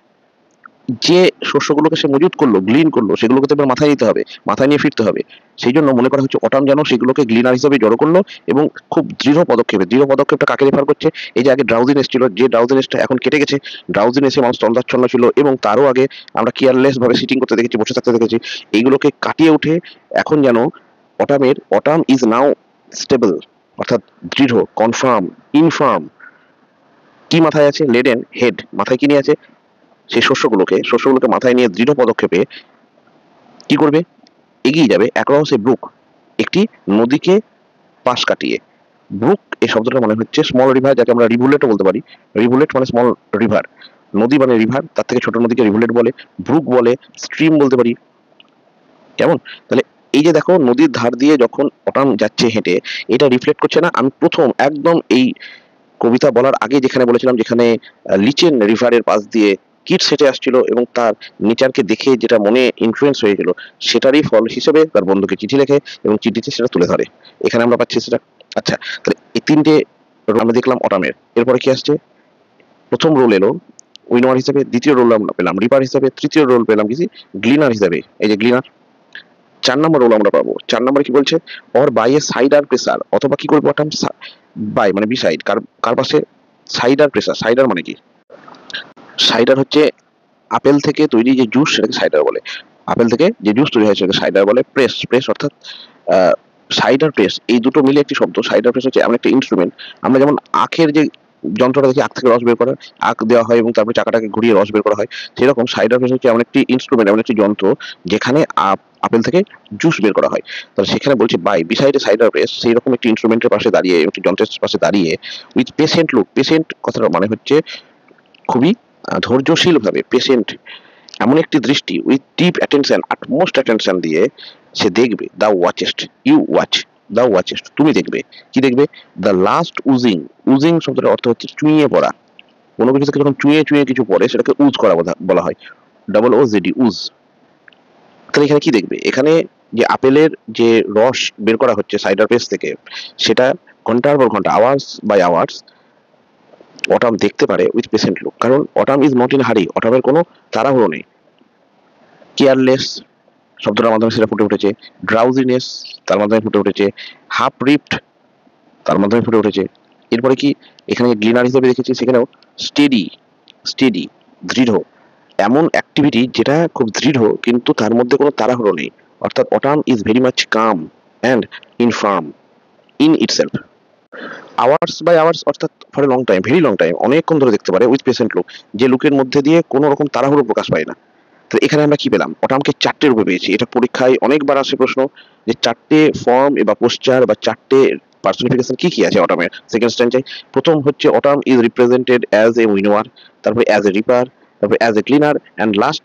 যে শস্যগুলোকে সে মজুত করলো, গ্লিন করলো, সেগুলোকে তো এবার মাথায় নিতে হবে, মাথায় নিয়ে ফিরতে হবে। সেই জন্য মনে করা হচ্ছে অটাম যেন সেগুলোকে গ্লিনার হিসেবে জড়ো করলো, এবং খুব দৃঢ় পদক্ষেপটা কাকে রেফার করছে? এই যে আগে ড্রাউজিনেস ছিল, যে ড্রাউজিনেসটা এখন কেটে গেছে, ড্রাউজিনেসে মানুষ তন্দ্রাচ্ছন্ন ছিল, এবং তারও আগে আমরা কেয়ারলেস ভাবে সিটিং করতে দেখেছি, বসে থাকতে দেখেছি। এইগুলোকে কাটিয়ে উঠে এখন যেন অটাম ইজ নাও স্টেবল, অর্থাৎ দৃঢ়, কনফার্ম, ইনফার্ম। কি মাথায় আছে? লেডেন হেড, মাথায় কি নিয়ে আছে? সেই শস্যগুলোকে মাথায় নিয়ে দৃঢ় পদক্ষেপে কি করবে? এগিয়ে যাবে অ্যাক্রস এ ব্রুক, একটি নদীকে পাশ কাটিয়ে। ব্রুক এই শব্দটা মানে হচ্ছে স্মল রিভার, যাকে আমরা রিভুলেটও বলতে পারি। রিভুলেট মানে স্মল রিভার, নদী মানে রিভার, তার থেকে ছোট নদীকে রিভুলেট বলে, ব্রুক বলে, স্ট্রিম বলতে পারি। কেমন? তাহলে এই যে দেখো, নদীর ধার দিয়ে যখন অটাম যাচ্ছে হেঁটে, এটা রিফ্লেক্ট করছে না? আমি প্রথম একদম এই কবিতা বলার আগে যেখানে বলেছিলাম, যেখানে লিচেন রিভারের পাশ দিয়ে কিডস হেঁটে আসছিল এবং তার নেচারকে দেখে যেটা মনে ইনফ্লুয়েন্স হয়েছিল সেটারই ফল হিসেবে তার বন্ধুকে চিঠি লেখে এবং চিঠিতে সেটা তুলে ধরে। এখানে আমরা পাচ্ছি সেটা। আচ্ছা, তাহলে এই তিনটে role আমরা দেখলাম অটামের। এরপরে কি আসছে? প্রথম রোল এলো উইনোয়ার হিসেবে, দ্বিতীয় রোল আমরা পেলাম রিপার হিসেবে, তৃতীয় রোল পেলাম কি গ্লিনার হিসেবে, এই যে গ্লিনার। 4 নম্বর রোল আমরা পাবো। 4 নম্বরে কি বলছে? Or by a cider presser, অথবা কি করবো অটাম বাই মানে বিসাইড, কার কার পাশে? Cider pressure. সাইডার মানে কি? সাইডার হচ্ছে আপেল থেকে তৈরি যে জুস সেটাকে সাইডার বলে। আপেল থেকে যে জুস তৈরি হয় সেটাকে সাইডার বলে। প্রেস, প্রেস অর্থাৎ সাইডার প্রেস, এই দুটো মিলে একটি শব্দ। সাইডার প্রেস হচ্ছে এমন একটা ইনস্ট্রুমেন্ট, আমরা যেমন আখের যে যন্ত্রটা দেখি, আখ থেকে রস বের করা, আখ দেওয়া হয় এবং তারপরে চাকাটাকে ঘুরিয়ে রস বের করা হয়, সেরকম সাইডার প্রেস হচ্ছে এমন একটি ইনস্ট্রুমেন্ট, এমন একটি যন্ত্র যেখানে আপেল থেকে জুস বের করা হয়। তাহলে সেখানে বলছে বাই বিসাইড সাইডার প্রেস, সেই রকম একটি ইনস্ট্রুমেন্টের পাশে দাঁড়িয়ে, একটি যন্ত্রের পাশে দাঁড়িয়ে, উইথ পেশেন্ট লুক, পেশেন্ট কথাটার মানে হচ্ছে খুবই ধৈর্যশীল ভাবে, পেশেন্ট, এমন একটি দৃষ্টি, with deep attention, utmost attention দিয়ে সে দেখবে, দা ওয়াচেস্ট, ইউ ওয়াচ, দা ওয়াচেস্ট, তুমি দেখবে। কি দেখবে? দ্য লাস্ট উজিং, উজিং শব্দের অর্থ হচ্ছে চুইয়ে পড়া। কোনো কিছু থেকে যখন চুইয়ে চুইয়ে কিছু পড়ে সেটাকে উজ করা বলা হয়, ডাবল ও জেডি, উজ। তাহলে এখানে কি দেখবে? এখানে যে আপেলের যে রস বের করা হচ্ছে সাইডার প্রেস থেকে, সেটা ঘন্টার পর ঘন্টা, আওয়ার্স বাই আওয়ার্স অটাম দেখতে পারে উইথ পেশেন্ট লুক। কারণ autumn is not in hurry, অটামের কোনো তাড়াহুড়ো নেই। কেয়ারলেস শব্দটার মাধ্যমে সেটা ফুটে উঠেছে, ড্রাউজিনেস তার মাধ্যমে ফুটে উঠেছে, হাফ রিপ্ট তার মাধ্যমে ফুটে উঠেছে। এরপরে কি এখানে গ্লিনার হিসেবে দেখেছি, সেখানেও স্টেডি, স্টেডি দৃঢ়, এমন অ্যাক্টিভিটি যেটা খুব দৃঢ় কিন্তু তার মধ্যে কোনো তাড়াহুড়ো নেই। অর্থাৎ autumn is very much calm and infirm in itself. Hours by hours অর্থাৎ for a long time, very long time, অনেকক্ষণ ধরে দেখতে পারে উইথ পেশেন্ট লুক, যে লুকের মধ্যে দিয়ে কোনো রকম তাড়াহুড়ো প্রকাশ পায় না। তো এখানে আমরা কি পেলাম? অটামকে 4টে রূপে পেয়েছি। এটা পরীক্ষায় অনেকবার আসে প্রশ্ন, যে 4টে ফর্ম বা পোস্টার বা 4টে পার্সনিফিকেশন কি কি আছে অটামের সেকেন্ড স্ট্যান্ডায়। প্রথম হচ্ছে autumn is represented as a winnower, তারপরে অ্যাজ এ রিপার, তারপরে as a gleaner, and last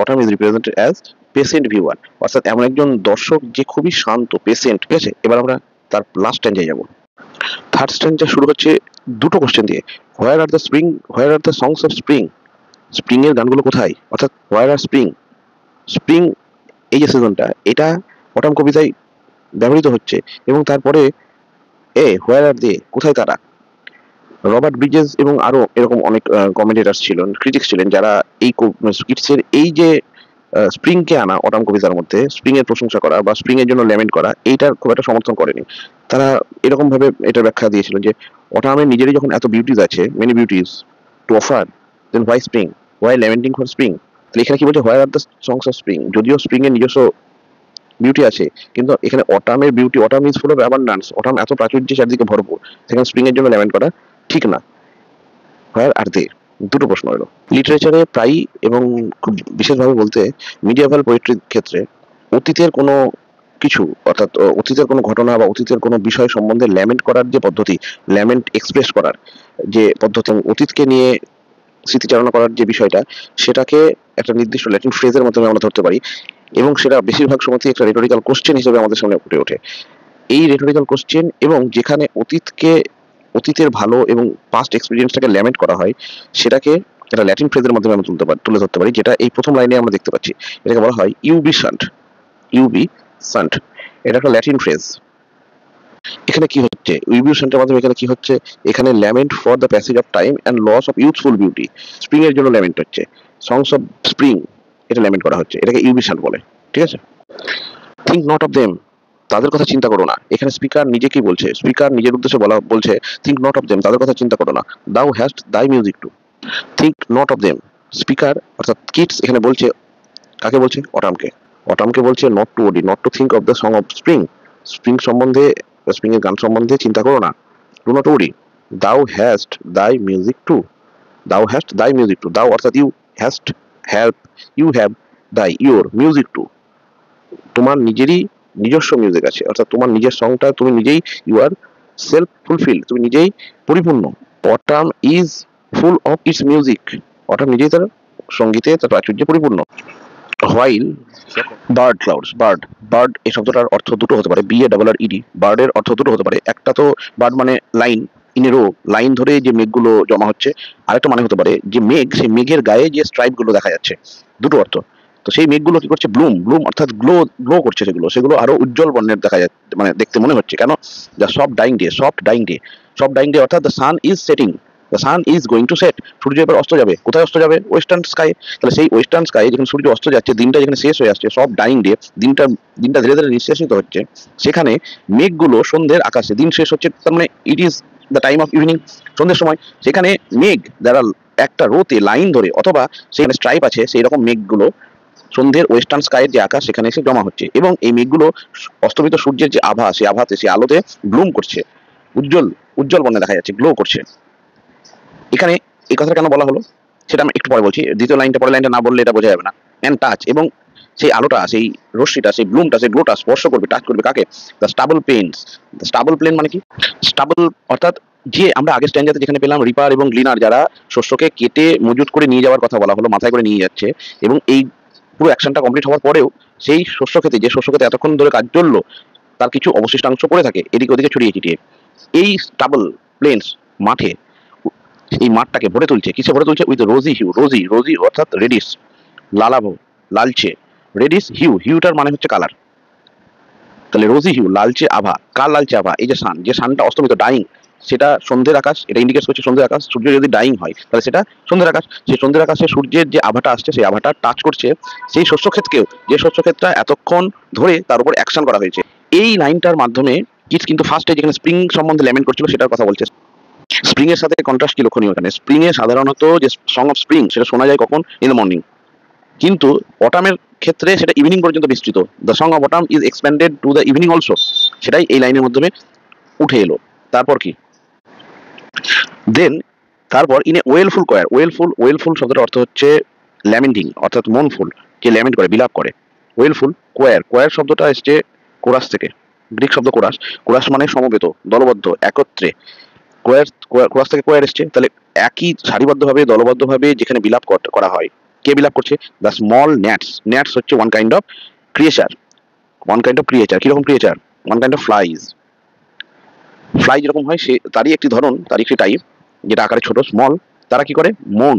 autumn is represented as patient viewer, অর্থাৎ এমন একজন দর্শক যে খুবই শান্ত, পেশেন্ট। ঠিক আছে, এবার আমরা তার লাস্ট স্ট্যান্ডায় যাবো। থার্ড স্ট্যান্ডা শুরু হচ্ছে দুটো কোশ্চেন দিয়ে, where are the spring, where are the songs of spring, spring এর গানগুলো কোথায়, অর্থাৎ হোয়ার আর স্প্রিং, স্প্রিং এই যে সিজনটা, এটা অটাম কবিতায় ব্যবহৃত হচ্ছে। এবং তারপরে হোয়ার আর দে, কোথায় তারা? রবার্ট ব্রিজেস এবং আরো এরকম অনেক কমেন্টেটার্স ছিলেন, ক্রিটিক্স ছিলেন, যারা এই স্কিটসের এই যে স্প্রিং কে আনা অটাম কবিতার মধ্যে, স্প্রিং এর প্রশংসা করা বা স্প্রিং এর জন্য ল্যামেন্ট করা, এইটার খুব একটা সমর্থন করেনি। তারা এরকম ভাবে এটা ব্যাখ্যা দিয়েছিলেন যে অটামের নিজেরই যখন এত বিউটিজ আছে, many beauties to offer, then why spring, why lamenting for spring. তাহলে এখানে কি বলছে? Why are the songs of spring, যদিও স্প্রিং এর নিজস্ব বিউটি আছে, কিন্তু এখানে অটামের beauty, autumn is full of abundance, autumn এত প্রাচুর্যে চারদিকে ভরপুর, সেখানে স্প্রিং এর জন্য ল্যামেন্ট করা ঠিক না। হোয়ার আর দে, দুটো প্রশ্ন এলো। লিটারেচারে প্রায়ই এবং খুব বিশেষভাবে বলতে মিডিয়াভাল পোয়েট্রির ক্ষেত্রে অতীতের কোনো কিছু, অর্থাৎ অতীতের কোনো ঘটনা বা অতীতের কোনো বিষয় সম্বন্ধে ল্যামেন্ট করার যে পদ্ধতি, ল্যামেন্ট এক্সপ্রেস করার যে পদ্ধতি, অতীতকে নিয়ে স্মৃতিচারণা করার যে বিষয়টা, সেটাকে একটা নির্দিষ্ট ল্যাটিন ফ্রেজের মাধ্যমে আমরা ধরতে পারি, এবং সেটা বেশিরভাগ সময়তেই একটা রেটোরিক্যাল কোশ্চেন হিসেবে আমাদের সামনে ফুটে ওঠে। এই রেটোরিক্যাল কোশ্চেন, এবং যেখানে অতীতের ভালো এবং পাস্ট এক্সপিরিয়েন্সটাকে ল্যামেন্ট করা হয়, সেটাকে একটা ল্যাটিন ফ্রেজের মাধ্যমে আমরা তুলে ধরতে পারি, যেটা এই প্রথম লাইনে আমরা দেখতে পাচ্ছি। এটাকে বলা হয় ইউবি সান্ট, ইউবি সান্ট, এটা একটা ল্যাটিন ফ্রেজ। এখানে কি হচ্ছে? ইউবি সান্টের মাধ্যমে এখানে কি হচ্ছে? এখানে lament for the passage of time and loss of youthful beauty, spring এর জন্য ল্যামেন্ট হচ্ছে, সংস অফ স্প্রিং এটা ল্যামেন্ট করা হচ্ছে, এটাকে ইউবি সান্ট বলে। ঠিক আছে, থিঙ্ক নট অফ দেম, তাদের কথা চিন্তা করো না। এখানে স্পিকার নিজে কি বলছে? স্পিকার নিজের উদ্দেশ্যে বলছে থিঙ্ক নট অফ দেম, তাদের কথা চিন্তা করো না, thou hast thy music too, think not of them. Speaker অর্থাৎ কিডস এখানে বলছে, কাকে বলছে? অটামকে। অটামকে বলছে not to ode, not to think of the song of spring, spring সম্বন্ধে, স্প্রিং এর গান সম্বন্ধে চিন্তা করো না, ডু নট ওডি, দাও হ্যাস্ট দাই মিউজিক টু, দাও হ্যাস্ট দাই মিউজিক টু, দাও অর্থাৎ ইউ, হ্যাস্ট হ্যাভ, ইউ হ্যাভ, দাই ইউর, মিউজিক টু তোমার নিজেরই নিজস্ব মিউজিক আছে, অর্থাৎ তোমার নিজের সংটা তুমি নিজেই, ইউ আর সেলফ ফুলফিল, তুমি নিজেই পরিপূর্ণ। Autumn is full of its music, autumn নিজেই তার সঙ্গীতে, তার প্রাচুর্যে পরিপূর্ণ। হোয়াইল বার্ড ক্লাউডস, বার্ড, এই শব্দটার অর্থ দুটো হতে পারে, B A double R E. বার্ডের অর্থ দুটো হতে পারে, একটা তো বার্ড মানে line, in a row line ধরে যে মেঘগুলো জমা হচ্ছে। আরেকটা মানে হতে পারে যে মেঘ, সেই মেঘের গায়ে যে স্ট্রাইপ গুলো দেখা যাচ্ছে, দুটো অর্থ। তো সেই মেঘগুলো কি করছে, ব্লুম ব্লুম অর্থাৎ গ্লো গ্লো করছে, সেগুলো সেগুলো আরো উজ্জ্বল বর্ণের দেখা যাচ্ছে, মানে দেখতে মনে হচ্ছে। কেন? The soft dying day, soft dying day, soft dying day অর্থাৎ the sun is setting, the sun is going to set, সূর্য এবার অস্ত যাবে। কোথায় অস্ত যাবে? Western sky. তাহলে সেই ওয়েস্টার্ন স্কাই যখন সূর্য অস্ত যাচ্ছে, দিনটা যেখানে শেষ হয়ে আসছে, সফট ডাইং ডে, দিনটা দিনটা ধীরে ধীরে নিঃশেষিত হচ্ছে, সেখানে মেঘগুলো সন্ধ্যের আকাশে, দিন শেষ হচ্ছে তার মানে it is the time of evening, সন্ধ্যের সময়, সেখানে মেঘ দ্বারা একটা রোতে লাইন ধরে অথবা সেখানে স্ট্রাইপ আছে, সেই রকম মেঘগুলো সন্ধ্যের ওয়েস্টার্ন স্কাইয়ের যে আকাশ সেখানে এসে জমা হচ্ছে, এবং এই মেঘগুলো অস্তমিত সূর্যের যে আভা, সেই আভাতে, সেই আলোতে ব্লুম করছে, উজ্জ্বল উজ্জ্বল বর্ণে দেখা যাচ্ছে, গ্লো করছে। এখানে এই কথাটা কেন বলা হলো সেটা আমি একটু পরে বলছি, দ্বিতীয় লাইনটা, পরের লাইনটা না বললে এটা বোঝা যাবে না। অ্যান্ড টাচ, এবং সেই আলোটা, সেই রশ্মিটা, সেই ব্লুমটা, সেই গ্লোটা স্পর্শ করবে, টাচ করবে কাকে? The stubble plains. The stubble plain মানে কি? স্টাবল অর্থাৎ যে আমরা আগের স্ট্যান্ডাতে যেখানে পেলাম রিপার এবং গ্লিনার, যারা শস্যকে কেটে মজুত করে নিয়ে যাওয়ার কথা বলা হলো, মাথায় করে নিয়ে যাচ্ছে, এবং এই পুরো অ্যাকশনটা কমপ্লিট হওয়ার পরেও সেই শস্য খেতে, যে শস্য খেতে এতক্ষণ ধরে কাজ চললো, তার কিছু অবশিষ্টাংশ পড়ে থাকে এদিকে ওদিকে ছড়িয়ে ছিটিয়ে। এই স্টাবল প্লেনস মাঠে, এই মাঠটাকে ভরে তুলছে, কিসে ভরে তুলছে? উইথ রোজি হিউ, রোজি রোজি অর্থাৎ রেডিশ, লালাভ, লালচে, রেডিশ হিউ, হিউটার মানে হচ্ছে কালার। তাহলে রোজি হিউ, লালচে আভা, কার লালচে আভা? এই যে সান, যে সানটা অস্তমিত, ডাইং, সেটা সন্ধ্যের আকাশ, এটা ইন্ডিকেট করছে সন্ধ্যের আকাশ। সূর্য যদি ডাইং হয় তাহলে সেটা সন্ধ্যের আকাশ। সেই সন্ধ্যের আকাশে সূর্যের যে আভাটা আসছে, সেই আভাটা টাচ করছে সেই শস্যক্ষেতকেও, যে শস্যক্ষেতটা এতক্ষণ ধরে তার উপর অ্যাকশন করা হয়েছে। এই লাইনটার মাধ্যমে কিডস কিন্তু ফার্স্টে যেখানে স্প্রিং সম্বন্ধে ল্যামেন্ট করছিল সেটার কথা বলছে। স্প্রিং এর সাথে কন্ট্রাস্ট কি লক্ষণীয় এখানে? স্প্রিং এ সাধারণত যে সং অফ স্প্রিং সেটা শোনা যায় কখন? In the morning. কিন্তু অটামের ক্ষেত্রে সেটা ইভিনিং পর্যন্ত বিস্তৃত। The song of autumn is expanded to the evening also, সেটাই এই লাইনের মাধ্যমে উঠে এলো। তারপর কি? দেন তারপর ইন এ ওয়েলফুল কোয়ার, ওয়েলফুল, ওয়েলফুল শব্দটার অর্থ হচ্ছে ল্যামেন্টিং অর্থাৎ মনফুল, যে ল্যামেন্ট করে, বিলাপ করে। ওয়েলফুল কোয়ার, কোয়ার শব্দটা এসছে কোরাস থেকে, গ্রিক শব্দ কোরাস। কোরাস মানে সমবেত, দলবদ্ধ, একত্রে। কোয়ার, কোরাস থেকে কোয়ার এসছে। তাহলে একই সারিবদ্ধভাবে, দলবদ্ধভাবে যেখানে বিলাপ করা হয়, কে বিলাপ করছে? দ্য স্মল ন্যাটস, ন্যাটস হচ্ছে one kind of creature, one kind of creature. কিরকম creature? One kind of flies. Fly যেরকম হয় সে তারই একটি ধরন, তারই একটি টাইপ, যেটা আকারে ছোট, স্মল। তারা কি করে? মন,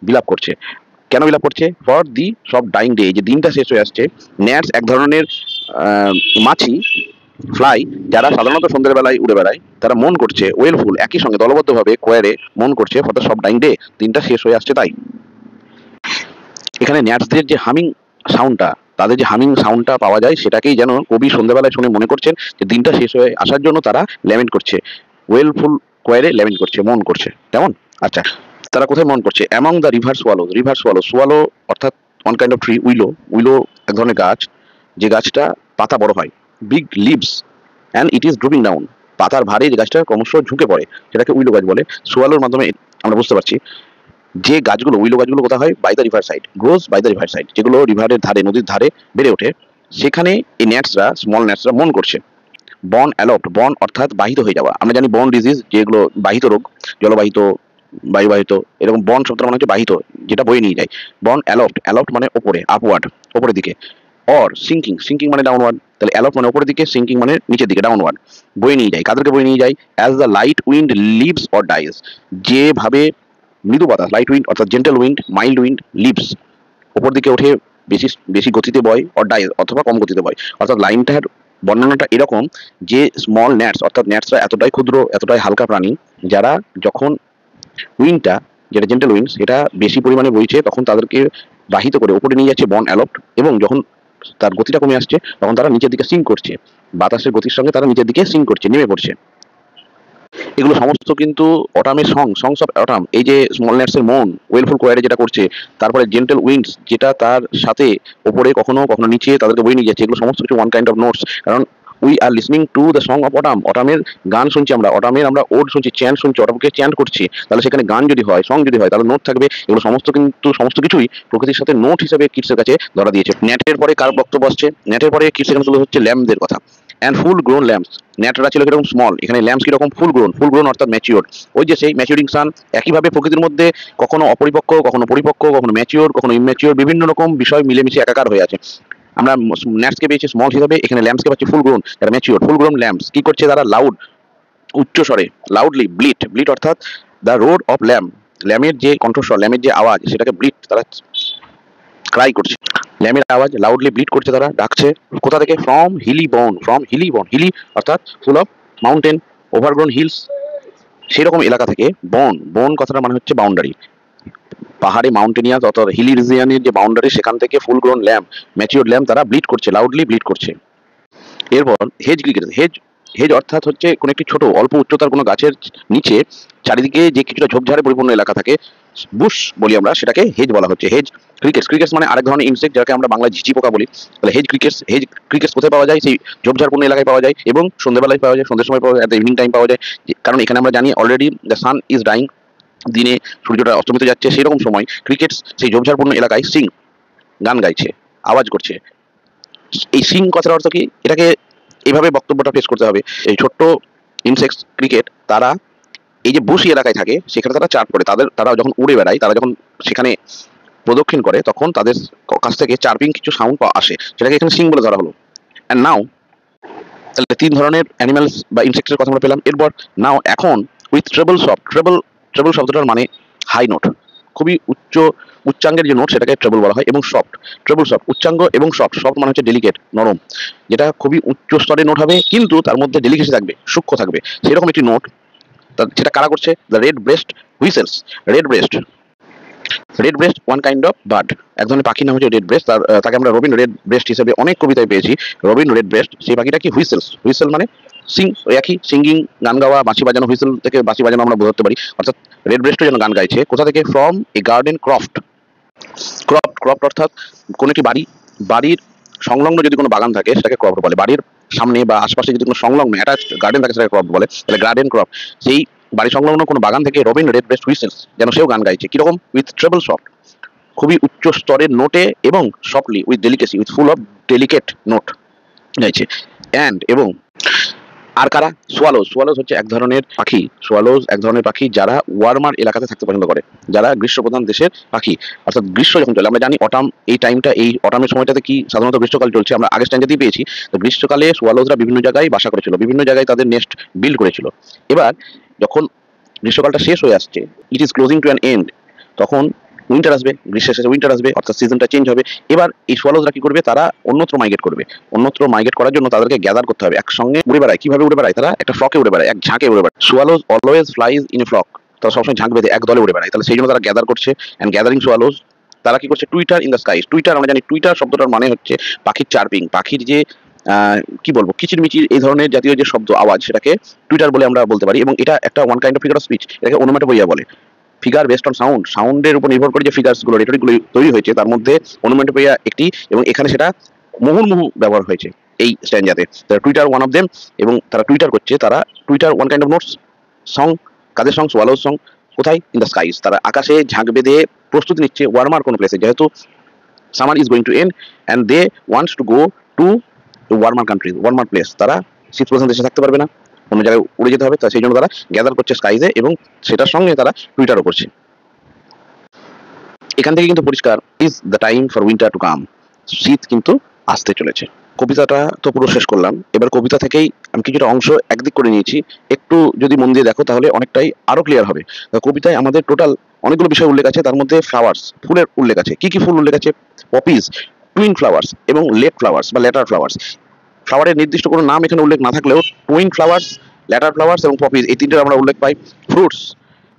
বিলাপ করছে। কেন বিলাপ করছে? ফর দি সব ডাইং ডে, যে দিনটা শেষ হয়ে আসছে। ন্যাটস এক ধরনের মাছি, ফ্লাই, যারা সাধারণত সন্ধ্যের বেলায় উড়ে বেড়ায়, তারা মন করছে। ওয়েলফুল একই সঙ্গে দলবদ্ধভাবে কোয়ারে মন করছে ফর দ্য সব ডাইং ডে, দিনটা শেষ হয়ে আসছে তাই। এখানে ন্যাটসদের যে হামিং সাউন্ডটা, তাদের যে হামিং সাউন্ডটা পাওয়া যায়, সেটাকেই যেন কবি সন্ধ্যাবেলায় শুনে মনে করছেন যে দিনটা শেষ হয়ে আসার জন্য তারা ল্যামেন্ট করছে। ওয়েলফুল কোয়ারে ল্যামেন্ট করছে, মন করছে, কেমন? আচ্ছা, তারা কোথায় মন করছে? Among the river swallow, river swallow, swallow অর্থাৎ one kind of tree, willow, willow এক ধরনের গাছ, যে গাছটা পাতা বড় হয়, big leaves and it is drooping down, পাতার ভারে যে গাছটা ক্রমশ ঝুঁকে পড়ে, সেটাকে উইলো গাছ বলে। সোয়ালোর মাধ্যমে আমরা বুঝতে পারছি যে গাছগুলো, উইলো গাছগুলো কোথায় হয়? By the river side, grows by the river side, যেগুলো রিভারের ধারে, নদীর ধারে বেড়ে ওঠে, সেখানে এই ন্যাটসরা, স্মল ন্যাটসরা মন করছে। বন অ্যালপ্ট, বন অর্থাৎ বাহিত হয়ে যাওয়া। আমরা জানি বন ডিজিজ, যেগুলো বাহিত রোগ, জলবাহিত, বায়ুবাহিত, এরকম বন শব্দটা মানে হচ্ছে বাহিত, যেটা বয়ে নিয়ে যায়। বন অ্যালপ্ট, অ্যালপ্ট মানে ওপরে, আপওয়ার্ড, ওপরের দিকে। অর সিঙ্কিং, সিঙ্কিং মানে ডাউনওয়ার্ড। তাহলে অ্যালপ্ট মানে ওপরের দিকে, সিঙ্কিং মানে নিচের দিকে, ডাউনওয়ার্ড, বয়ে নিয়ে যায়। কাদেরকে বয়ে নিয়ে যায়? As the light wind lives or dies, যেভাবে মৃদু বাতাস, লাইট উইন্ড অর্থাৎ gentle wind, mild wind, lives ওপর দিকে ওঠে, বেশি বেশি গতিতে বয়, অর ডাই অথবা কম গতিতে বয়। অর্থাৎ লাইনটার বর্ণনাটা এরকম যে স্মল ন্যাটস অর্থাৎ ন্যাটসরা এতটাই ক্ষুদ্র, এতটাই হালকা প্রাণী, যারা যখন উইন্ডটা, যেটা জেন্টেল উইন্ড, সেটা বেশি পরিমাণে বইছে, তখন তাদেরকে বাহিত করে উপরে নিয়ে যাচ্ছে বন অ্যালপ্ট, এবং যখন তার গতিটা কমে আসছে তখন তারা নিচের দিকে সিঙ্ক করছে, বাতাসের গতির সঙ্গে তারা নিচের দিকে সিঙ্ক করছে, নেমে পড়ছে। এগুলো সমস্ত কিন্তু অটামের সংস অফ অটাম, এই যে স্মল ন্যাটসের মন, ওয়েলফুল কোয়ারে যেটা করছে, তারপরে জেন্টেল উইন্ডস যেটা তার সাথে ওপরে কখনো কখনো নিচে তাদেরকে বয়ে নিয়ে যাচ্ছে, এগুলো সমস্ত কিছু ওয়ান কাইন্ড অফ নোটস। কারণ we are listening to the song of autumn, অটামের গান শুনছি আমরা, অটামের আমরা ওড শুনছি, চ্যান্ট শুনছি, অটামকে চ্যান্ট করছি। তাহলে সেখানে গান যদি হয়, সং যদি হয়, তাহলে নোট থাকবে। এগুলো সমস্ত কিন্তু সমস্ত কিছুই প্রকৃতির সাথে নোট হিসেবে কিডসের কাছে ধরা দিয়েছে। নেটের পরে কার বক্তব্য আসছে? নেটের পরে কিডস এখানে তুলে হচ্ছে ল্যাম্পদের কথা। অ্যান্ড ফুল গ্রোন ল্যাম্পস, ন্যাটরা ছিল কিরকম? স্মল। এখানে ল্যাম্পস কিরকম? ফুল গ্রোন, ফুল গ্রোন অর্থাৎ ম্যাচিওর। ওই যে সেই ম্যাচিউরিং সান, একইভাবে প্রকৃতির মধ্যে কখনো অপরিপক্ক, কখনো পরিপক্ক, কখনো ম্যাচিওর, কখনো ইম্যাচিওর, বিভিন্ন রকম বিষয় মিলেমিশে একাকার হয়ে আছে। আমরা ন্যাটসকে পেয়েছি স্মল হিসাবে, এখানে ল্যাম্পসকে পাচ্ছি ফুল গ্রোন, যারা ম্যাচিওর। ফুল গ্রোন ল্যাম্পস কি করছে? তারা লাউড উচ্চ স্বরে লাউডলি ব্লিট, ব্লিট অর্থাৎ দ্য রোড অফ ল্যাম, ল্যামের যে কণ্ঠস্বর, ল্যামের যে আওয়াজ, সেটাকে ব্লিট তারা ক্রাই করছে, ল্যামের আওয়াজ লাউডলি ব্লিট করছে, তারা ডাকছে। কোথা থেকে? ফ্রম হিলি বন, ফ্রম হিলি বন, হিলি অর্থাৎ ফুল অফ মাউন্টেন, ওভারগ্রোন হিলস, সেরকম এলাকা থেকে। বন, বন কথাটা মানে হচ্ছে বাউন্ডারি, পাহাড়ি মাউন্টেনিয়াস অর্থাৎ হিলি রিজিয়নের যে বাউন্ডারি, সেখান থেকে ফুল গ্রোন ল্যাম, ম্যাচিওর ল্যাম তারা ব্লিট করছে, লাউডলি ব্লিট করছে। এরপর হেজ ক্রিকেট, হেজ, হেজ অর্থাৎ হচ্ছে কোনো একটি ছোট অল্প উচ্চতার কোনো গাছের নিচে চারিদিকে যে কিছুটা ঝোপঝাড়ে পরিপূর্ণ এলাকা থাকে, বুশ বলি আমরা, সেটাকে হেজ বলা হচ্ছে। হেজ ক্রিকেটস, ক্রিকেটস মানে আরেক ধরনের ইনসেক্ট যাকে আমরা বাংলায় ঝিঝি পোকা বলি। তাহলে হেজ ক্রিকেটস, হেজ ক্রিকেটস কোথায় পাওয়া যায়? সেই ঝোপঝাড়পূর্ণ এলাকায় পাওয়া যায় এবং সন্ধ্যেবেলায় পাওয়া যায়, সন্ধ্যের সময় পাওয়া যায়, ইভিনিং টাইম পাওয়া যায়। কারণ এখানে আমরা জানি already the sun is dyeing, দিনে সূর্যটা অস্তমিত যাচ্ছে, সেই রকম সময় ক্রিকেটস সেই ঝোপঝাড়পূর্ণ এলাকায় সিং, গান গাইছে, আওয়াজ করছে। এই সিং কথার অর্থ কি? এটাকে এইভাবে বক্তব্যটা পেশ করতে হবে। এই ছোট্ট ইনসেক্টস ক্রিকেট তারা এই যে বুশি এলাকায় থাকে সেখানে তারা চার্ট করে, তারা যখন উড়ে বেড়ায়, তারা যখন সেখানে প্রদক্ষিণ করে, তখন তাদের কাছ থেকে চার্পিং কিছু সাউন্ড আসে, সেটাকে এখানে সিং বলে ধরা হলো। অ্যান্ড নাও, তাহলে তিন ধরনের অ্যানিমালস বা ইনসেক্টের কথা আমরা পেলাম। এরপর নাও, এখন, with treble soft, treble, treble শব্দটার মানে হাই নোট, খুবই উচ্চ উচ্চাঙ্গের যে নোট সেটাকে ট্রেবল বলা হয়, এবং সফট, ট্রেবল সফট উচ্চাঙ্গ, এবং সফট, সফট মানে হচ্ছে ডেলিকেট, নরম, যেটা খুবই উচ্চ স্তরের নোট হবে কিন্তু তার মধ্যে ডেলিকেসি থাকবে, সূক্ষ্ম থাকবে, সেরকম একটি নোট। সেটা কারা করছে? The red breast whistles, red breast, red breast one kind of bird, এক ধরনের পাখির নাম হচ্ছে রেড ব্রেস্ট, তাকে আমরা রবিন রেড ব্রেস্ট হিসেবে অনেক কবিতায় পেয়েছি, রবিন রেড ব্রেস্ট। সেই পাখিটা কি? হুইসেলস, হুইসেল মানে সিং, একই সিঙ্গিং, গান গাওয়া, বাঁশি বাজানো, হুইসেল থেকে বাঁশি বাজানো আমরা বোঝাতে পারি, অর্থাৎ রেড ব্রেস্টও যেন গান গাইছে। কোথা থেকে? From a garden Croft, crop, crop অর্থাৎ কোনো একটি বাড়ি, বাড়ির সংলগ্ন যদি কোনো বাগান থাকে সেটাকে ক্রপ বলে, বাড়ির সামনে বা আশপাশে যদি কোনো সংলগ্ন অ্যাটাচ গার্ডেন থাকে সেটাকে ক্রপ বলে, তাহলে গার্ডেন ক্রপ। সেই বাড়ি সংলগ্ন কোনো বাগান থেকে রবিন রেড ব্রেস্ট হুইসেলস, যেন সেও গান গাইছে। কিরকম? উইথ ট্রেবল সফট, খুবই উচ্চ স্তরের নোটে, এবং softly, with delicacy, with full of delicate note গাইছে। অ্যান্ড, এবং, আর কারা? সোয়ালোজ, সোয়ালোজ হচ্ছে এক ধরনের পাখি, সোয়ালোজ এক ধরনের পাখি যারা ওয়ার্মার এলাকাতে থাকতে পছন্দ করে, যারা গ্রীষ্মপ্রধান দেশের পাখি, অর্থাৎ গ্রীষ্ম যখন চলে, আমরা জানি অটাম, এই টাইমটা, এই অটামের সময়টাতে কি সাধারণত গ্রীষ্মকাল চলছে, আমরা আগের স্ট্যান্ডাতেই পেয়েছি। তো গ্রীষ্মকালে সোয়ালোজরা বিভিন্ন জায়গায় বাসা করেছিল, বিভিন্ন জায়গায় তাদের নেস্ট বিল্ড করেছিল। এবার যখন গ্রীষ্মকালটা শেষ হয়ে আসছে, it is closing to an end, তখন উইন্টার আসবে, গ্রীষ্মের শেষে উইন্টার আসবে, অর্থাৎ সিজনটা চেঞ্জ হবে। এবার এই সোয়ালোজরা কি করবে? তারা অন্যত্র মাইগ্রেট করবে। অন্যত্র মাইগ্রেট করার জন্য তাদেরকে গ্যাদার করতে হবে, একসঙ্গে উড়ে বেড়ায়। কিভাবে উড়ে বেড়ায়? তারা একটা ফ্লকে উড়ে বেড়ায়, এক ঝাঁকে উড়ে বেড়ায়। Swallows always flies in a flock, তারা সবসময় ঝাঁক বেঁধে এক দলে উড়ে বেড়ায়, তাহলে সেই জন্য তারা গ্যাদার করছে। অ্যান্ড গ্যাদারিং সোয়ালোজ, তারা কি করছে? Twitter in the sky, Twitter আমরা জানি, টুইটার শব্দটার মানে হচ্ছে পাখির চার্পিং, পাখির যে কি বলবো, কিচিরমিচির এই ধরনের জাতীয় যে শব্দ, আওয়াজ, সেটাকে টুইটার বলে আমরা বলতে পারি। এবং এটা একটা one kind of figure of speech, এটাকে ওনোমাটোপইয়া বলে। ফিগার বেসড অন সাউন্ড, সাউন্ডের উপর নির্ভর করে যে ফিগার্সগুলো, রেটরিকগুলো তৈরি হয়েছে, তার মধ্যে ওনোমাটোপইয়া একটি, এবং এখানে সেটা মুহুর্মুহু ব্যবহার হয়েছে এই স্ট্যান্ডাতে। তারা টুইটার ওয়ান অফ দেম, এবং তারা টুইটার করছে, তারা twitter one kind of notes song. কাদের সং? Swallows song. কোথায়? ইন দ্য স্কাইস, তারা আকাশে ঝাঁক বেঁধে প্রস্তুতি নিচ্ছে ওয়ার্মার কোনো প্লেসে, যেহেতু summer is going to end and they wants to go to warmer country, warmer place. তারা শীতপ্রধান দেশে থাকতে পারবে না, অন্য জায়গায় উড়ে যেতে হবে, তা সেই জন্য তারা গ্যাদার করছে স্কাইজে, এবং সেটার সঙ্গে তারা টুইটারও করছে। এখান থেকে কিন্তু পরিষ্কার, is the time for winter to come, শীত কিন্তু আসতে চলেছে। কবিতাটা তো পুরো শেষ করলাম, এবার কবিতা থেকেই আমি কিছুটা অংশ একদিক করে নিয়েছি, একটু যদি মন দিয়ে দেখো তাহলে অনেকটাই আরো ক্লিয়ার হবে। কবিতায় আমাদের টোটাল অনেকগুলো বিষয় উল্লেখ আছে, তার মধ্যে ফ্লাওয়ার্স, ফুলের উল্লেখ আছে। কি কি ফুল উল্লেখ আছে? পপিজ, টুইন ফ্লাওয়ার্স, এবং লেট ফ্লাওয়ার্স বা লেটার ফ্লাওয়ার্স। ফ্লাওয়ারের নির্দিষ্ট কোনো নাম এখানে উল্লেখ না থাকলেও টুইন ফ্লাওয়ার্স, ল্যাটার ফ্লাওয়ার্স এবং পপিজ, এই তিনটের আমরা উল্লেখ পাই। ফ্রুটস,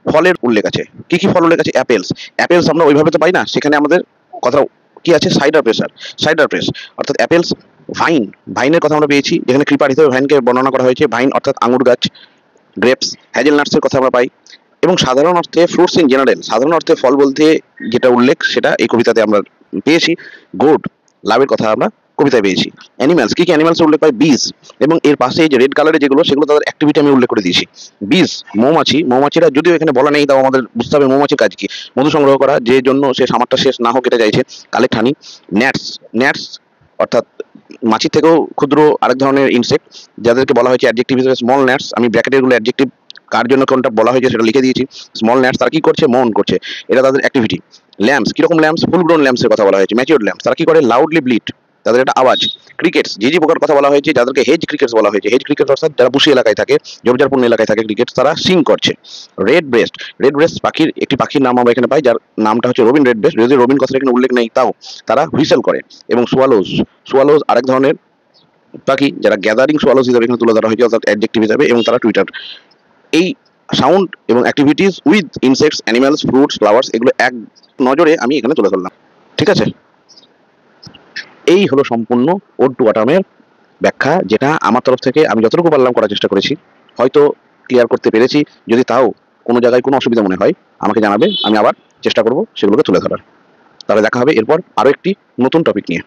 ফলের উল্লেখ আছে। কি কি ফল উল্লেখ আছে? অ্যাপেলস, অ্যাপেলস আমরা ওইভাবে তো পাই না, সেখানে আমাদের কথা কি আছে? সাইডার প্রেসার, সাইডার প্রেস অর্থাৎ অ্যাপেলস। ভাইন, ভাইনের কথা আমরা পেয়েছি, যেখানে ক্রিপার হিসেবে ভাইনকে বর্ণনা করা হয়েছে, ভাইন অর্থাৎ আঙুর গাছ। গ্রেপস, হ্যাজেলনাটসের কথা আমরা পাই। এবং সাধারণ অর্থে ফ্রুটস ইন জেনারেল, সাধারণ অর্থে ফল বলতে যেটা উল্লেখ সেটা এই কবিতাতে আমরা পেয়েছি। গোড, লাভের কথা আমরা কবিতায় পেয়েছি। অ্যানিমালস, কি কি অ্যানিমালস উল্লেখ পাই? বিজ, এবং এর পাশে এই যে রেড কালারের যেগুলো, সেগুলো তাদের অ্যাক্টিভিটি আমি উল্লেখ করে দিয়েছি। বিজ, মৌমাছি, মৌমাছিরা যদিও এখানে বলা নেই, তাও আমাদের বুঝতে হবে মৌমাছির কাজ কি। মধু সংগ্রহ করা, যে জন্য সে সামারটা শেষ না হোক এটা চাইছে। কালেক্ট হানি। ন্যাটস, ন্যাটস অর্থাৎ মাছির থেকেও ক্ষুদ্র আরেক ধরনের ইনসেক্ট, যাদেরকে বলা হয়েছে অ্যাডজেক্টিভ হিসেবে স্মল ন্যাটস। আমি ব্র্যাকেটের গুলো অ্যাডজেক্টিভ কার জন্য কোনটা বলা হয়েছে সেটা লিখে দিয়েছি। স্মল ন্যাটস, তারা কি করছে? মন করছে, এটা তাদের অ্যাক্টিভিটি। ল্যাম্পস, কিরকম ল্যাম্পস? ফুল গ্রোন ল্যাম্পসের কথা বলা হয়েছে। ম্যাচিওর ল্যাম্পস, তারা কি করে? লাউডলি ব্লিট, তাদের একটা আওয়াজ। ক্রিকেটস, ঝিঝি পোকার কথা বলা হয়েছে, যাদেরকে হেজ ক্রিকেটস বলা হয়েছে। হেজ ক্রিকেট অর্থাৎ যারা বুশি এলাকায় থাকে, ঝোপঝাড়পূর্ণ এলাকায় থাকে ক্রিকেট, তারা সিং করছে। রেড ব্রেস্ট পাখির একটি পাখির নাম আমরা এখানে পাই, যার নামটা হচ্ছে রবিন রেড ব্রেস্ট। যদি রবিন কথাটা এখানে উল্লেখ নেই, তাও তারা হুইসেল করে। এবং সোয়ালোজ আরেক ধরনের পাখি, যারা গ্যাদারিং সোয়ালোজ হিসেবে এখানে তুলে ধরা হয়েছে, অর্থাৎ অ্যাডজেক্টিভ হিসেবে, এবং তারা টুইটার। এই সাউন্ড এবং activities with insects, animals, fruits, flowers, এগুলো এক নজরে আমি এখানে তুলে ধরলাম। ঠিক আছে, এই হলো সম্পূর্ণ ওড টু অটামের ব্যাখ্যা, যেটা আমার তরফ থেকে আমি যতটুকু পারলাম করার চেষ্টা করেছি। হয়তো ক্লিয়ার করতে পেরেছি। যদি তাও কোনো জায়গায় কোনো অসুবিধা মনে হয় আমাকে জানাবে, আমি আবার চেষ্টা করব সেগুলোকে তুলে ধরার। তাহলে দেখা হবে এরপর আরো একটি নতুন টপিক নিয়ে।